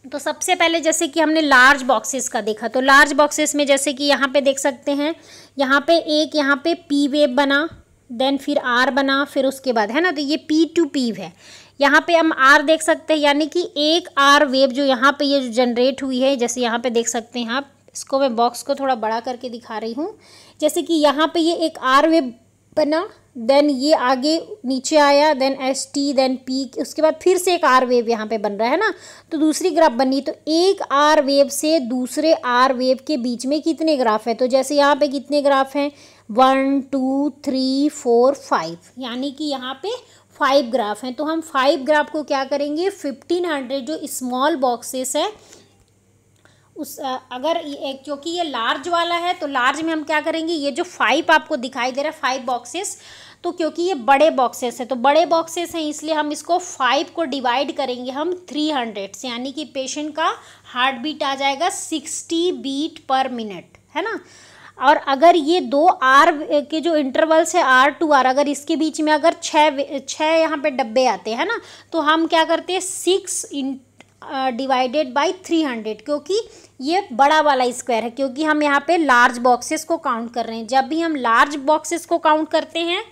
तो सबसे पहले जैसे कि हमने लार्ज बॉक्सेस का देखा, तो लार्ज बॉक्सेस में जैसे कि यहाँ पे देख सकते हैं, यहाँ पे एक यहाँ पे पी वेव बना, देन फिर आर बना, फिर उसके बाद, है ना, तो ये पी टू पी है। यहाँ पे हम आर देख सकते हैं, यानी कि एक आर वेव जो यहाँ पे ये जो जनरेट हुई है, जैसे यहाँ पे देख सकते हैं आप, इसको मैं बॉक्स को थोड़ा बड़ा करके दिखा रही हूँ। जैसे कि यहाँ पे ये एक आर वेव बना, देन ये आगे नीचे आया, then S T, then P, उसके बाद फिर से एक आर वेव यहाँ पे बन रहा है ना, तो दूसरी ग्राफ बनी। तो एक आर वेव से दूसरे आर वेव के बीच में कितने ग्राफ है, तो जैसे यहाँ पे कितने ग्राफ हैं, 1 2 3 4 5, यानी कि यहाँ पे 5 ग्राफ हैं। तो हम 5 ग्राफ को क्या करेंगे, 1500 जो स्मॉल बॉक्सेस है उस अगर एक, क्योंकि ये लार्ज वाला है तो लार्ज में हम क्या करेंगे, ये जो 5 आपको दिखाई दे रहा है 5 बॉक्सेस, तो क्योंकि ये बड़े बॉक्सेस है तो बड़े बॉक्सेस हैं इसलिए हम इसको 5 को डिवाइड करेंगे हम 300 से, यानी कि पेशेंट का हार्ट बीट आ जाएगा 60 बीट पर मिनट, है ना। और अगर ये दो आर के जो इंटरवल्स है आर टू आर, अगर इसके बीच में अगर छः यहाँ पे डब्बे आते हैं ना, तो हम क्या करते हैं 6 डिवाइडेड बाई 300, क्योंकि ये बड़ा वाला स्क्वायर है, क्योंकि हम यहाँ पे लार्ज बॉक्सेस को काउंट कर रहे हैं। जब भी हम लार्ज बॉक्सेस को काउंट करते हैं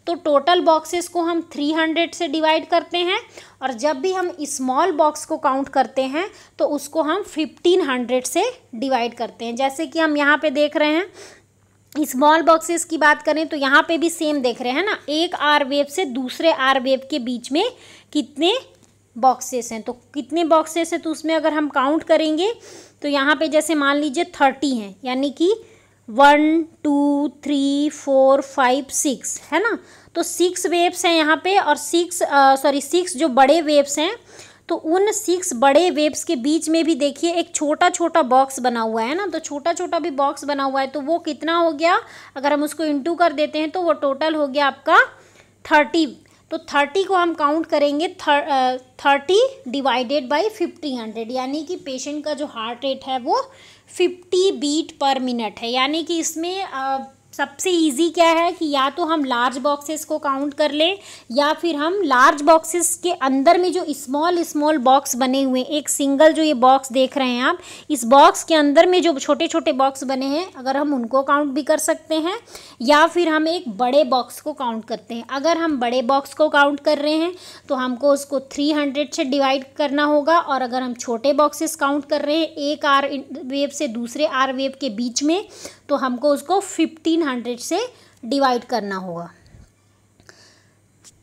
तो टोटल बॉक्सेस को हम 300 से डिवाइड करते हैं, और जब भी हम स्मॉल बॉक्स को काउंट करते हैं तो उसको हम 1500 से डिवाइड करते हैं। जैसे कि हम यहाँ पे देख रहे हैं स्मॉल बॉक्सेस की बात करें तो यहाँ पे भी सेम देख रहे हैं ना, एक आर वेव से दूसरे आर वेव के बीच में कितने बॉक्सेस हैं, तो कितने बॉक्सेस हैं, तो उसमें अगर हम काउंट करेंगे तो यहाँ पे जैसे मान लीजिए 30 हैं, यानी कि 1 2 3 4 5 6, है ना। तो 6 वेव्स हैं यहाँ पे, और 6 जो बड़े वेव्स हैं, तो उन 6 बड़े वेव्स के बीच में भी देखिए एक छोटा छोटा बॉक्स बना हुआ है ना, तो छोटा छोटा भी बॉक्स बना हुआ है, तो वो कितना हो गया, अगर हम उसको इंटू कर देते हैं तो वो टोटल हो गया आपका 30। तो 30 को हम काउंट करेंगे 30 डिवाइडेड बाई 1500, यानी कि पेशेंट का जो हार्ट रेट है वो 50 बीट पर मिनट है। यानी कि इसमें सबसे इजी क्या है कि या तो हम लार्ज बॉक्सेस को काउंट कर लें, या फिर हम लार्ज बॉक्सेस के अंदर में जो स्मॉल स्मॉल बॉक्स बने हुए, एक सिंगल जो ये बॉक्स देख रहे हैं आप, इस बॉक्स के अंदर में जो छोटे छोटे बॉक्स बने हैं अगर हम उनको काउंट भी कर सकते हैं, या फिर हम एक बड़े बॉक्स को काउंट करते हैं। अगर हम बड़े बॉक्स को काउंट कर रहे हैं तो हमको उसको 300 से डिवाइड करना होगा, और अगर हम छोटे बॉक्सेस काउंट कर रहे हैं एक आर वेव से दूसरे आर वेव के बीच में, तो हमको उसको 1500 से डिवाइड करना होगा।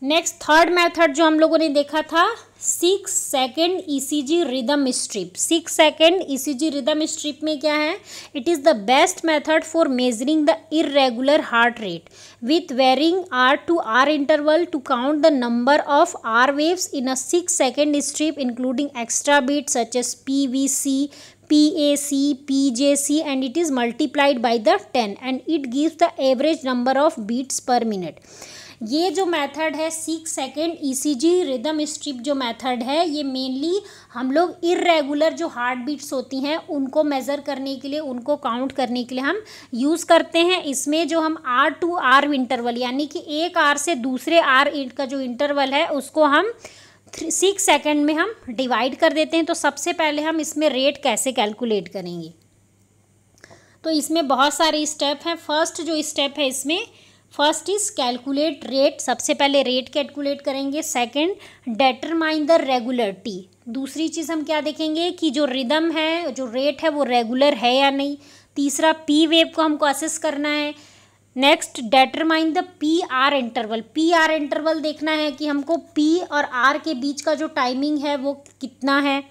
नेक्स्ट थर्ड मेथड जो हम लोगों ने देखा था 6 second ECG rhythm strip. 6 second ECG rhythm strip में क्या है, it is the best method for measuring the irregular heart rate with varying R to R interval to count the number of R waves in a 6 second strip including extra beat such as PVC, PAC, PJC, and it is multiplied by the 10 and it gives the average number of beats per minute. ये जो method है 6 second ECG rhythm strip जो method है, ये mainly हम लोग irregular जो heart beats होती हैं उनको मेज़र करने के लिए, उनको काउंट करने के लिए हम यूज़ करते हैं। इसमें जो हम R टू R इंटरवल यानी कि एक R से दूसरे R का जो इंटरवल है उसको हम 6 सेकेंड में हम डिवाइड कर देते हैं। तो सबसे पहले हम इसमें रेट कैसे कैलकुलेट करेंगे, तो इसमें बहुत सारे स्टेप हैं। फर्स्ट जो स्टेप है इसमें, फर्स्ट इज़ कैलकुलेट रेट, सबसे पहले रेट कैलकुलेट करेंगे। सेकंड डेटरमाइन द रेगुलरिटी, दूसरी चीज़ हम क्या देखेंगे कि जो रिदम है, जो रेट है वो रेगुलर है या नहीं। तीसरा पी वेव को हमको असेस करना है। Next determine the PR interval, PR interval देखना है कि हमको P और R के बीच का जो टाइमिंग है वो कितना है।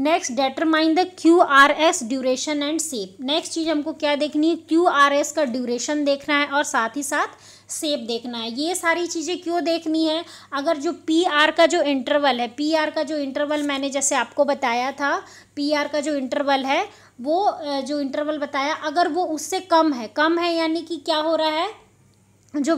Next determine the QRS duration and shape, next चीज़ हमको क्या देखनी है, QRS का ड्यूरेशन देखना है और साथ ही साथ शेप देखना है। ये सारी चीज़ें क्यों देखनी है, अगर जो PR का जो इंटरवल है, PR का जो इंटरवल मैंने जैसे आपको बताया था, PR का जो इंटरवल है वो जो इंटरवल बताया, अगर वो उससे कम है यानी कि क्या हो रहा है, जो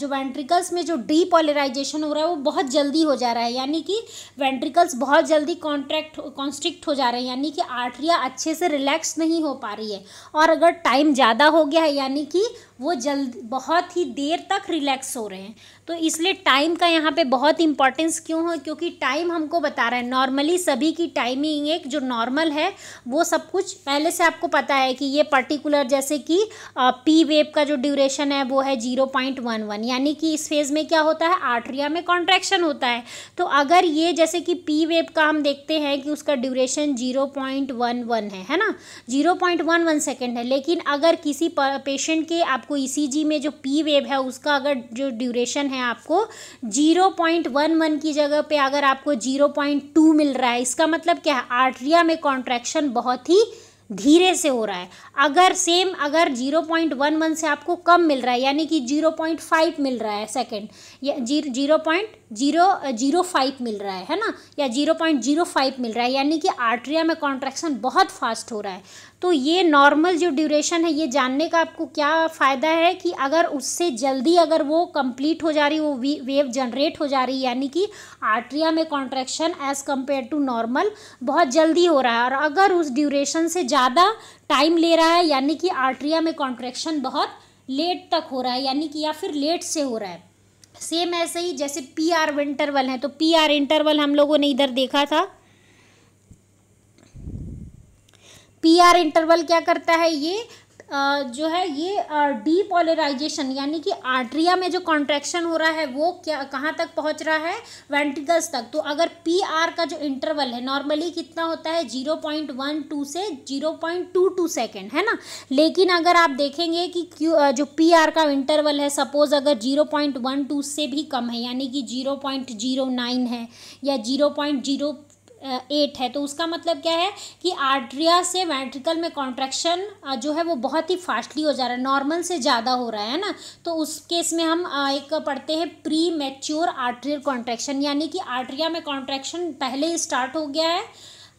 वेंट्रिकल्स में जो डीपोलराइजेशन हो रहा है वो बहुत जल्दी हो जा रहा है, यानी कि वेंट्रिकल्स बहुत जल्दी कॉन्स्ट्रिक्ट हो जा रहे हैं, यानी कि आर्टरियाँ अच्छे से रिलैक्स नहीं हो पा रही है। और अगर टाइम ज़्यादा हो गया है यानी कि वो बहुत ही देर तक रिलैक्स हो रहे हैं। तो इसलिए टाइम का यहाँ पे बहुत इंपॉर्टेंस क्यों है, क्योंकि टाइम हमको बता रहा है, नॉर्मली सभी की टाइमिंग एक जो नॉर्मल है वो सब कुछ पहले से आपको पता है कि ये पर्टिकुलर, जैसे कि पी वेव का जो ड्यूरेशन है वो है 0.11, यानी कि इस फेज़ में क्या होता है, आर्टरिया में कॉन्ट्रैक्शन होता है। तो अगर ये जैसे कि पी वेव का हम देखते हैं कि उसका ड्यूरेशन 0.11 है ना, 0.11 सेकेंड है, लेकिन अगर किसी पेशेंट के आपको ECG में जो पी वेव है उसका अगर जो ड्यूरेशन है आपको 0.11 की जगह पे अगर आपको 0.2 मिल रहा है, इसका मतलब क्या है, आर्टरिया में कॉन्ट्रैक्शन बहुत ही धीरे से हो रहा है। अगर 0.11 से आपको कम मिल रहा है यानी कि 0.5 मिल रहा है सेकेंड, या 0.005 मिल रहा है ना, या 0.05 मिल रहा है, यानी कि आर्टरिया में कॉन्ट्रैक्शन बहुत फास्ट हो रहा है। तो ये नॉर्मल जो ड्यूरेशन है ये जानने का आपको क्या फ़ायदा है कि अगर उससे जल्दी अगर वो कंप्लीट हो जा रही, वो वेव जनरेट हो जा रही, यानी कि आर्टरिया में contraction as compare to normal बहुत जल्दी हो रहा है, और अगर उस ड्यूरेशन से ज़्यादा टाइम ले रहा है यानी कि आर्टरिया में कॉन्ट्रैक्शन बहुत लेट तक हो रहा है, यानी कि या फिर लेट से हो रहा है। सेम ऐसे ही जैसे PR इंटरवल है, तो PR इंटरवल हम लोगों ने इधर देखा था। PR इंटरवल क्या करता है, ये जो है ये डीपोलराइजेशन यानी कि आर्टरिया में जो कॉन्ट्रैक्शन हो रहा है वो क्या कहाँ तक पहुँच रहा है, वेंट्रिकल्स तक। तो अगर PR का जो इंटरवल है नॉर्मली कितना होता है, 0.12 से 0.22 सेकेंड है ना, लेकिन अगर आप देखेंगे कि जो PR का इंटरवल है सपोज अगर 0.12 से भी कम है यानी कि 0.09 है या 0.08 है, तो उसका मतलब क्या है कि आर्टरिया से वेंट्रिकल में कॉन्ट्रैक्शन जो है वो बहुत ही फास्टली हो जा रहा है, नॉर्मल से ज़्यादा हो रहा है ना। तो उस केस में हम एक पढ़ते हैं प्री मैच्योर आर्टरियल कॉन्ट्रैक्शन, यानी कि आर्टरिया में कॉन्ट्रैक्शन पहले ही स्टार्ट हो गया है।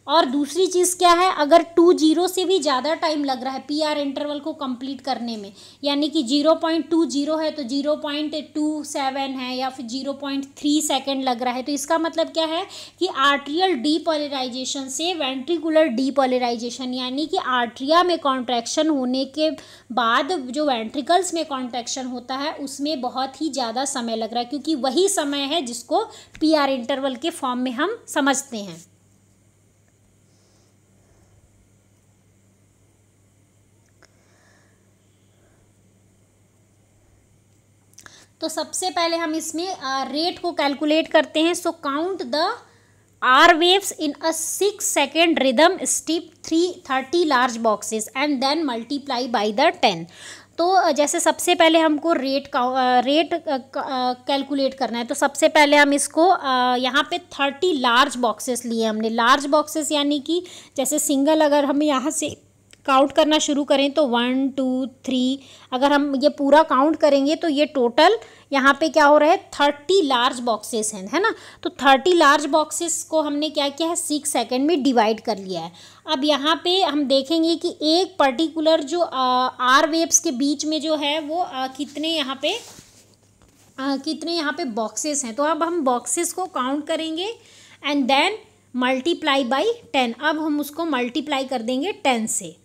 और दूसरी चीज़ क्या है, अगर 20 से भी ज़्यादा टाइम लग रहा है PR इंटरवल को कंप्लीट करने में, यानी कि 0.20 है तो 0.27 है या फिर 0.3 सेकेंड लग रहा है, तो इसका मतलब क्या है कि आर्टरियल डीपोलराइजेशन से वेंट्रिकुलर डीपोलराइजेशन, यानी कि आर्टरिया में कॉन्ट्रैक्शन होने के बाद जो वेंट्रिकल्स में कॉन्ट्रैक्शन होता है उसमें बहुत ही ज़्यादा समय लग रहा है, क्योंकि वही समय है जिसको PR इंटरवल के फॉर्म में हम समझते हैं। तो सबसे पहले हम इसमें रेट को कैलकुलेट करते हैं। So count the R waves in a 6 second rhythm strip 30 large boxes and then multiply by the 10। तो जैसे सबसे पहले हमको रेट कैलकुलेट करना है, तो सबसे पहले हम इसको यहाँ पे 30 लार्ज बॉक्सेस लिए हमने। लार्ज बॉक्सेस यानी कि जैसे सिंगल अगर हम यहाँ से काउंट करना शुरू करें तो 1 2 3, अगर हम ये पूरा काउंट करेंगे तो ये टोटल यहाँ पे क्या हो रहा है 30 लार्ज बॉक्सेस हैं, है ना। तो 30 लार्ज बॉक्सेस को हमने क्या किया है 6 सेकेंड में डिवाइड कर लिया है। अब यहाँ पे हम देखेंगे कि एक पर्टिकुलर जो R वेव्स के बीच में जो है वो कितने यहाँ पे कितने यहाँ पे बॉक्सेस हैं। तो अब हम बॉक्सेस को काउंट करेंगे एंड देन मल्टीप्लाई बाई 10। अब हम उसको मल्टीप्लाई कर देंगे 10 से।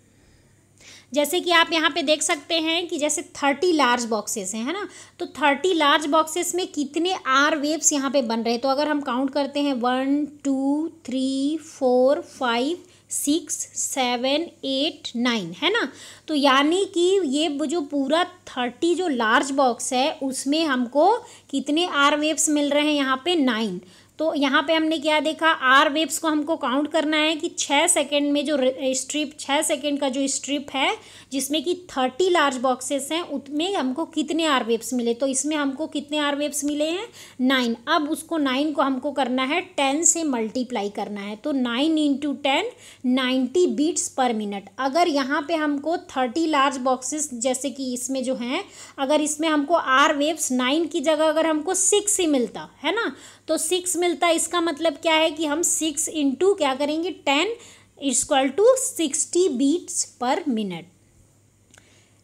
जैसे कि आप यहाँ पे देख सकते हैं कि जैसे 30 लार्ज बॉक्सेस हैं, है ना। तो 30 लार्ज बॉक्सेस में कितने आर वेव्स यहाँ पे बन रहे हैं। तो अगर हम काउंट करते हैं 1 2 3 4 5 6 7 8 9, है ना। तो यानी कि ये जो पूरा 30 जो लार्ज बॉक्स है उसमें हमको कितने आर वेव्स मिल रहे हैं, यहाँ पे 9। तो यहाँ पे हमने क्या देखा, आर वेव्स को हमको काउंट करना है कि 6 सेकेंड में जो स्ट्रिप 6 सेकेंड का जो स्ट्रिप है जिसमें कि 30 लार्ज बॉक्सेस हैं उसमें हमको कितने आर वेव्स मिले। तो इसमें हमको कितने आर वेव्स मिले हैं, 9। अब उसको 9 को हमको करना है 10 से मल्टीप्लाई करना है। तो 9 × 10 90 बीट्स पर मिनट। अगर यहाँ पे हमको 30 लार्ज बॉक्सेस जैसे कि इसमें जो हैं, अगर इसमें हमको आर वेव्स 9 की जगह अगर हमको 6 ही मिलता है ना, तो 6 मिलता, इसका मतलब क्या है कि हम 6 × क्या करेंगे 10 = 60 बीट्स पर मिनट।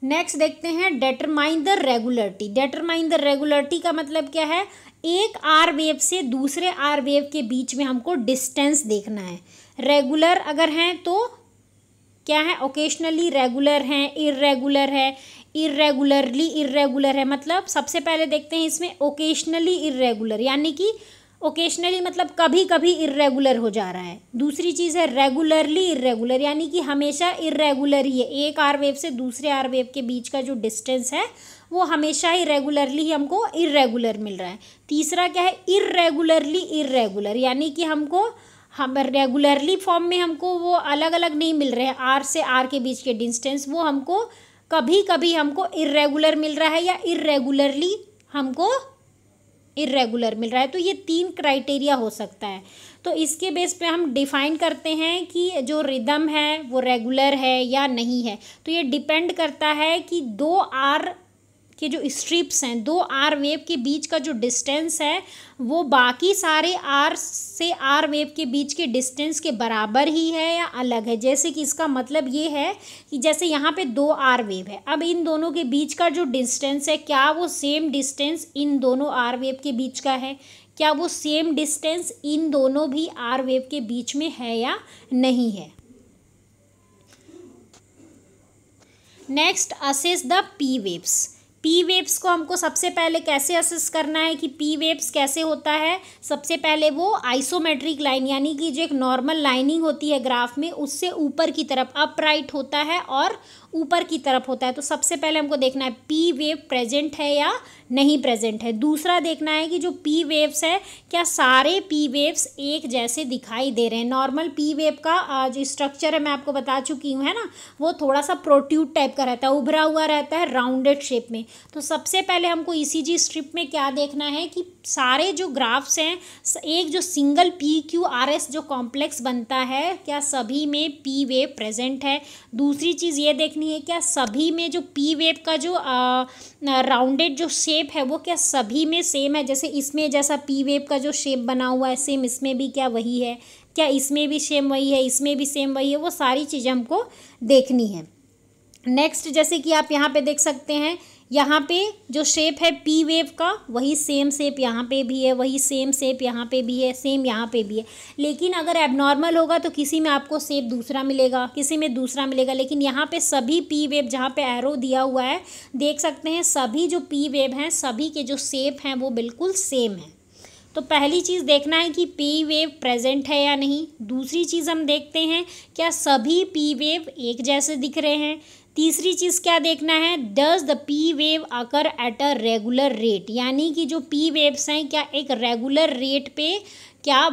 नेक्स्ट देखते हैं determine the regularity. Determine the regularity का मतलब क्या है, एक आर वेव से दूसरे आर वेव के बीच में हमको डिस्टेंस देखना है। रेगुलर अगर हैं तो क्या है, ओकेशनली रेगुलर हैं, इर्रेगुलर है, इर्रेगुलरली इर्रेगुलर है। मतलब सबसे पहले देखते हैं इसमें ओकेशनली इर्रेगुलर, यानी कि ओकेशनली मतलब कभी कभी इर्रेगुलर हो जा रहा है। दूसरी चीज़ है रेगुलरली इर्रेगुलर, यानी कि हमेशा इर्रेगुलर ही है। एक आर वेव से दूसरे आर वेव के बीच का जो डिस्टेंस है वो हमेशा ही रेगुलरली ही हमको इर्रेगुलर मिल रहा है। तीसरा क्या है, इर्रेगुलरली इर्रेगुलर, यानी कि हमको हम रेगुलरली फॉर्म में हमको वो अलग अलग नहीं मिल रहे हैं, आर से आर के बीच के डिस्टेंस वो हमको कभी कभी हमको इर्रेगुलर मिल रहा है या इर्रेगुलरली हमको इर्रेगुलर मिल रहा है। तो ये 3 क्राइटेरिया हो सकता है। तो इसके बेस पे हम डिफाइन करते हैं कि जो रिदम है वो रेगुलर है या नहीं है। तो ये डिपेंड करता है कि 2 आर के जो स्ट्रिप्स हैं, 2 आर वेव के बीच का जो डिस्टेंस है वो बाकी सारे आर से आर वेव के बीच के डिस्टेंस के बराबर ही है या अलग है। जैसे कि इसका मतलब ये है कि जैसे यहाँ पे 2 आर वेव है, अब इन दोनों के बीच का जो डिस्टेंस है क्या वो सेम डिस्टेंस इन दोनों आर वेव के बीच का है, क्या वो सेम डिस्टेंस इन दोनों भी आर वेव के बीच में है या नहीं है। Next, assess the P waves. P waves को हमको सबसे पहले कैसे असेस करना है कि पी वेव्स कैसे होता है। सबसे पहले वो आइसोमेट्रिक लाइन, यानी कि जो एक नॉर्मल लाइनिंग होती है ग्राफ में उससे ऊपर की तरफ अपराइट होता है और ऊपर की तरफ होता है। तो सबसे पहले हमको देखना है पी वेव प्रेजेंट है या नहीं प्रेजेंट है। दूसरा देखना है कि जो पी वेव्स है क्या सारे पी वेव्स एक जैसे दिखाई दे रहे हैं। नॉर्मल पी वेव का जो स्ट्रक्चर है मैं आपको बता चुकी हूँ, है ना, वो थोड़ा सा प्रोट्यूड टाइप का रहता है, उभरा हुआ रहता है राउंडेड शेप में। तो सबसे पहले हमको ईसीजी स्ट्रिप में क्या देखना है कि सारे जो ग्राफ्स हैं, एक जो single P Q R S जो कॉम्प्लेक्स बनता है क्या सभी में पी वेव प्रेजेंट है। दूसरी चीज़ ये देखनी है क्या सभी में जो पी वेव का जो राउंडेड जो शेप है वो क्या सभी में सेम है। जैसे इसमें जैसा पी वेव का जो शेप बना हुआ है सेम इसमें भी क्या वही है, क्या इसमें भी सेम वही है, इसमें भी सेम वही है, वो सारी चीज़ें हमको देखनी है। नेक्स्ट, जैसे कि आप यहाँ पे देख सकते हैं, यहाँ पे जो शेप है पी वेव का वही सेम शेप यहाँ पे भी है, वही सेम शेप यहाँ पे भी है, सेम यहाँ पे भी है। लेकिन अगर एबनॉर्मल होगा तो किसी में आपको शेप दूसरा मिलेगा, किसी में दूसरा मिलेगा। लेकिन यहाँ पे सभी पी वेव जहाँ पे एरो दिया हुआ है देख सकते हैं, सभी जो पी वेव हैं सभी के जो शेप हैं वो बिल्कुल सेम है। तो पहली चीज़ देखना है कि पी वेव प्रेजेंट है या नहीं। दूसरी चीज़ हम देखते हैं क्या सभी पी वेव एक जैसे दिख रहे हैं। तीसरी चीज़ क्या देखना है, does the P wave occur at a regular rate, यानी कि जो पी वेव्स हैं क्या एक रेगुलर रेट पे क्या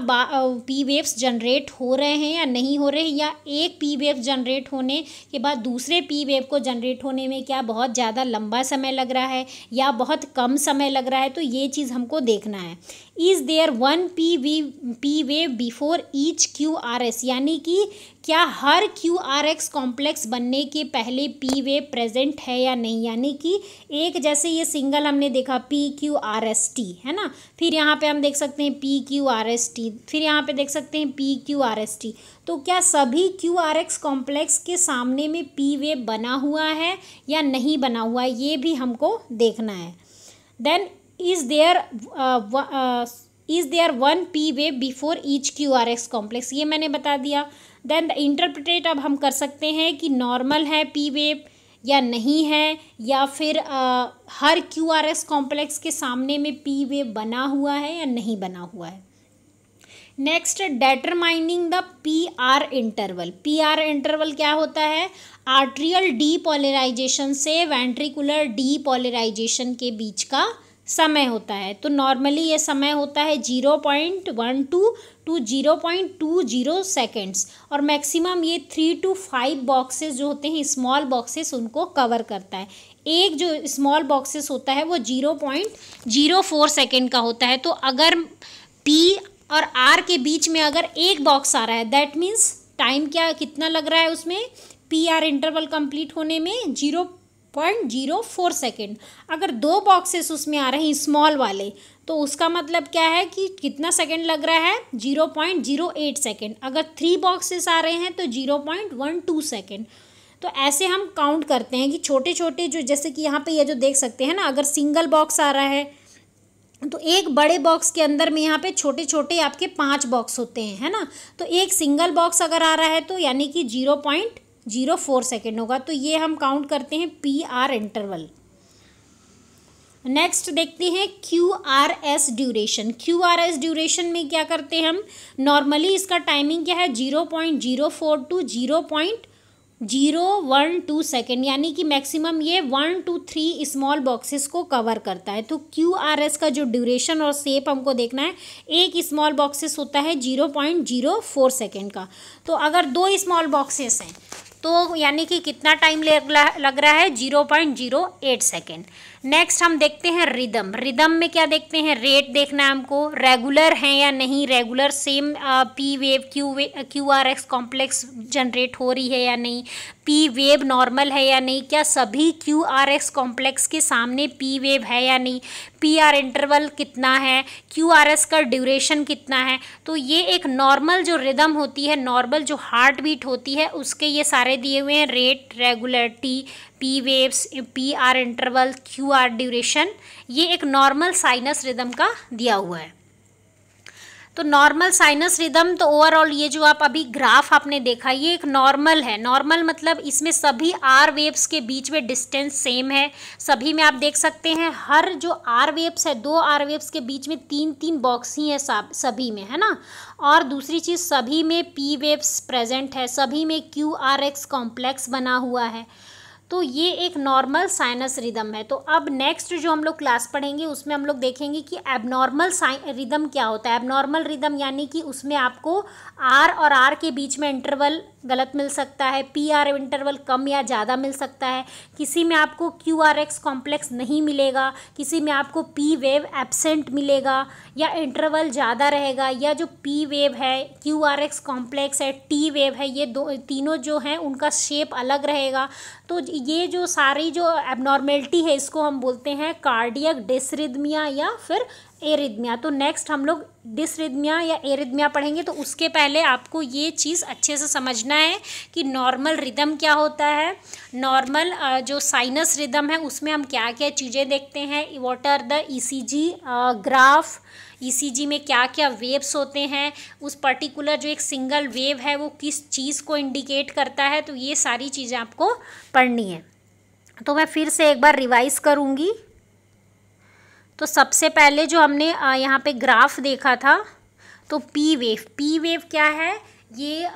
पी वेव्स जनरेट हो रहे हैं या नहीं हो रहे हैं, या एक पी वेव जनरेट होने के बाद दूसरे पी वेव को जनरेट होने में क्या बहुत ज़्यादा लंबा समय लग रहा है या बहुत कम समय लग रहा है। तो ये चीज़ हमको देखना है। Is there one P wave before each Q R S, यानी कि क्या हर क्यू आर एक्स कॉम्प्लेक्स बनने के पहले पी वेव प्रेजेंट है या नहीं। यानी कि एक जैसे ये सिंगल हमने देखा P Q R S T, है ना, फिर यहाँ पे हम देख सकते हैं P Q R S T, फिर यहाँ पे देख सकते हैं P Q R S T. तो क्या सभी क्यू आर एक्स कॉम्प्लेक्स के सामने में पी वेव बना हुआ है या नहीं बना हुआ है, ये भी हमको देखना है। Then is there one P wave before each Q R S complex, ये मैंने बता दिया। देन इंटरप्रेट अब हम कर सकते हैं कि नॉर्मल है पी वेव या नहीं है, या फिर हर क्यू आर एस कॉम्प्लेक्स के सामने में पी वेव बना हुआ है या नहीं बना हुआ है। Next, determining the P R interval. P R interval क्या होता है? आर्ट्रियल डीपोलराइजेशन से वेंट्रिकुलर डीपोलराइजेशन के बीच का समय होता है। तो नॉर्मली ये समय होता है 0.12 टू 0.20 सेकेंड्स, और मैक्सिमम ये 3 to 5 बॉक्सेस जो होते हैं, स्मॉल बॉक्सेस, उनको कवर करता है। एक जो स्मॉल बॉक्सेस होता है वो 0.04 सेकेंड का होता है। तो अगर पी और आर के बीच में अगर एक बॉक्स आ रहा है, दैट मीन्स टाइम क्या कितना लग रहा है उसमें, पी आर इंटरवल कंप्लीट होने में 0.04 सेकेंड। अगर दो बॉक्सेस उसमें आ रहे हैं स्मॉल वाले, तो उसका मतलब क्या है कि कितना सेकेंड लग रहा है, 0.08 सेकेंड। अगर 3 बॉक्सेस आ रहे हैं तो 0.12 सेकेंड। तो ऐसे हम काउंट करते हैं कि छोटे छोटे जो, जैसे कि यहाँ पे ये जो देख सकते हैं ना, अगर सिंगल बॉक्स आ रहा है तो एक बड़े बॉक्स के अंदर में यहाँ पे छोटे छोटे आपके 5 बॉक्स होते हैं, है ना। तो एक सिंगल बॉक्स अगर आ रहा है तो यानी कि 0.04 सेकेंड होगा। तो ये हम काउंट करते हैं पी आर इंटरवल। नेक्स्ट देखते हैं Q R S duration. Q R S duration में क्या करते हैं हम, नॉर्मली इसका टाइमिंग क्या है, 0.04 टू 0.012 सेकेंड, यानी कि मैक्सिमम ये 1 to 3 स्मॉल बॉक्सेस को कवर करता है। तो क्यू आर एस का जो ड्यूरेशन और शेप हमको देखना है, एक स्मॉल बॉक्सेस होता है 0.04 सेकेंड का। तो अगर 2 स्मॉल बॉक्सेस हैं तो यानी कि कितना टाइम लग रहा है, 0.08 सेकेंड। नेक्स्ट हम देखते हैं रिदम। रिदम में क्या देखते हैं, रेट देखना है हमको, रेगुलर है या नहीं, regular same P wave Q R X complex generate हो रही है या नहीं, पी वेव नॉर्मल है या नहीं, क्या सभी क्यू आर एक्स कॉम्प्लेक्स के सामने पी वेव है या नहीं, पी आर इंटरवल कितना है, क्यू आर एस का ड्यूरेशन कितना है। तो ये एक नॉर्मल जो रिदम होती है, नॉर्मल जो हार्ट बीट होती है, उसके ये सारे दिए हुए हैं, rate, regularity, P waves, P R interval, Q R duration. ये एक नॉर्मल साइनस रिदम का दिया हुआ है। तो नॉर्मल साइनस रिदम, तो ओवरऑल ये जो आप अभी ग्राफ आपने देखा, ये एक नॉर्मल है। नॉर्मल मतलब इसमें सभी आर वेव्स के बीच में डिस्टेंस सेम है। सभी में आप देख सकते हैं, हर जो आर वेव्स है, 2 आर वेव्स के बीच में 3-3 बॉक्स ही है सभी में, है ना। और दूसरी चीज़, सभी में पी वेव्स प्रेजेंट है, सभी में क्यू आर एक्स कॉम्प्लेक्स बना हुआ है। तो ये एक नॉर्मल साइनस रिदम है। तो अब नेक्स्ट जो हम लोग क्लास पढ़ेंगे उसमें हम लोग देखेंगे कि एबनॉर्मल रिदम क्या होता है। एबनॉर्मल रिदम यानी कि उसमें आपको आर और आर के बीच में इंटरवल गलत मिल सकता है, पी आर इंटरवल कम या ज़्यादा मिल सकता है, किसी में आपको क्यू आर एक्स कॉम्प्लेक्स नहीं मिलेगा, किसी में आपको पी वेव एब्सेंट मिलेगा, या इंटरवल ज़्यादा रहेगा, या जो पी वेव है, क्यू आर एक्स कॉम्प्लेक्स है, टी वेव है, ये तीनों जो हैं उनका शेप अलग रहेगा। तो ये जो सारी जो एबनॉर्मेलिटी है, इसको हम बोलते हैं कार्डियक डिसरिदमिया या फिर एरिदमिया। तो नेक्स्ट हम लोग डिसरिदमिया या एरिदमिया पढ़ेंगे। तो उसके पहले आपको ये चीज़ अच्छे से समझना है कि नॉर्मल रिदम क्या होता है। नॉर्मल जो साइनस रिदम है उसमें हम क्या क्या चीज़ें देखते हैं, what are the ECG graph, ECG में क्या क्या वेव्स होते हैं, उस पर्टिकुलर जो एक सिंगल वेव है वो किस चीज़ को इंडिकेट करता है। तो ये सारी चीज़ें आपको पढ़नी है। तो मैं फिर से एक बार रिवाइज़ करूँगी। तो सबसे पहले जो हमने यहाँ पे ग्राफ देखा था, तो पी वेव क्या है, ये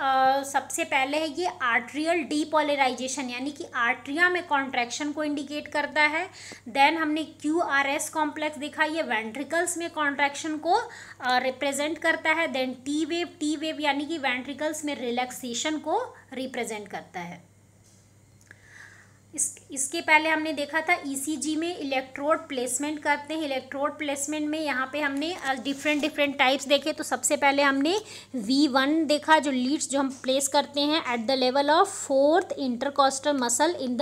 सबसे पहले है ये आर्ट्रियल डीपोलराइजेशन, यानी कि आर्ट्रिया में कॉन्ट्रैक्शन को इंडिकेट करता है। देन हमने क्यू आर एस कॉम्प्लेक्स देखा, ये वेंट्रिकल्स में कॉन्ट्रैक्शन को रिप्रेजेंट करता है। देन टी वेव यानी कि वेंट्रिकल्स में रिलैक्सेशन को रिप्रेजेंट करता है। इसके पहले हमने देखा था ईसीजी में इलेक्ट्रोड प्लेसमेंट करते हैं। इलेक्ट्रोड प्लेसमेंट में यहाँ पे हमने डिफरेंट टाइप्स देखे। तो सबसे पहले हमने V1 देखा, जो लीड्स जो हम प्लेस करते हैं at the level of 4th intercostal muscle in the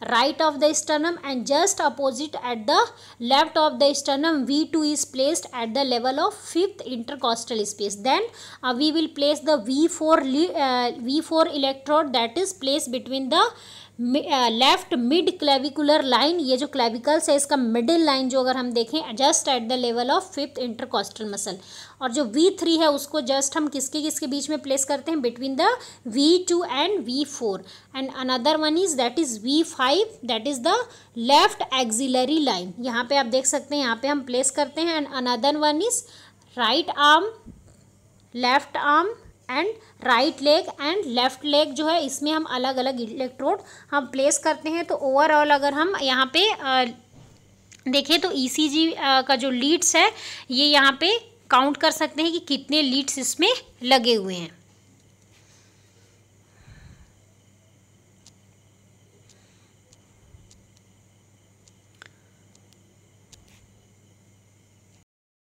right of the sternum and just opposite at the left of the sternum. V2 is placed at the level of 5th intercostal space. Then we will place the V4 electrode that is place between the left mid clavicular line, ये जो clavicles है इसका middle line जो अगर हम देखें just eight the level of fifth intercostal muscle, और जो V3 है उसको जस्ट हम किसके किसके बीच में प्लेस करते हैं, between the V2 and V4, and another one is that is V5, that is the left axillary line, यहाँ पे आप देख सकते हैं यहाँ पे हम प्लेस करते हैं, and another one is right arm, left arm and right leg and left leg जो है इसमें हम अलग अलग इलेक्ट्रोड हम प्लेस करते हैं। तो ओवरऑल अगर हम यहाँ पे देखें तो ECG का जो लीड्स है ये यहाँ पे काउंट कर सकते हैं कि कितने लीड्स इसमें लगे हुए हैं।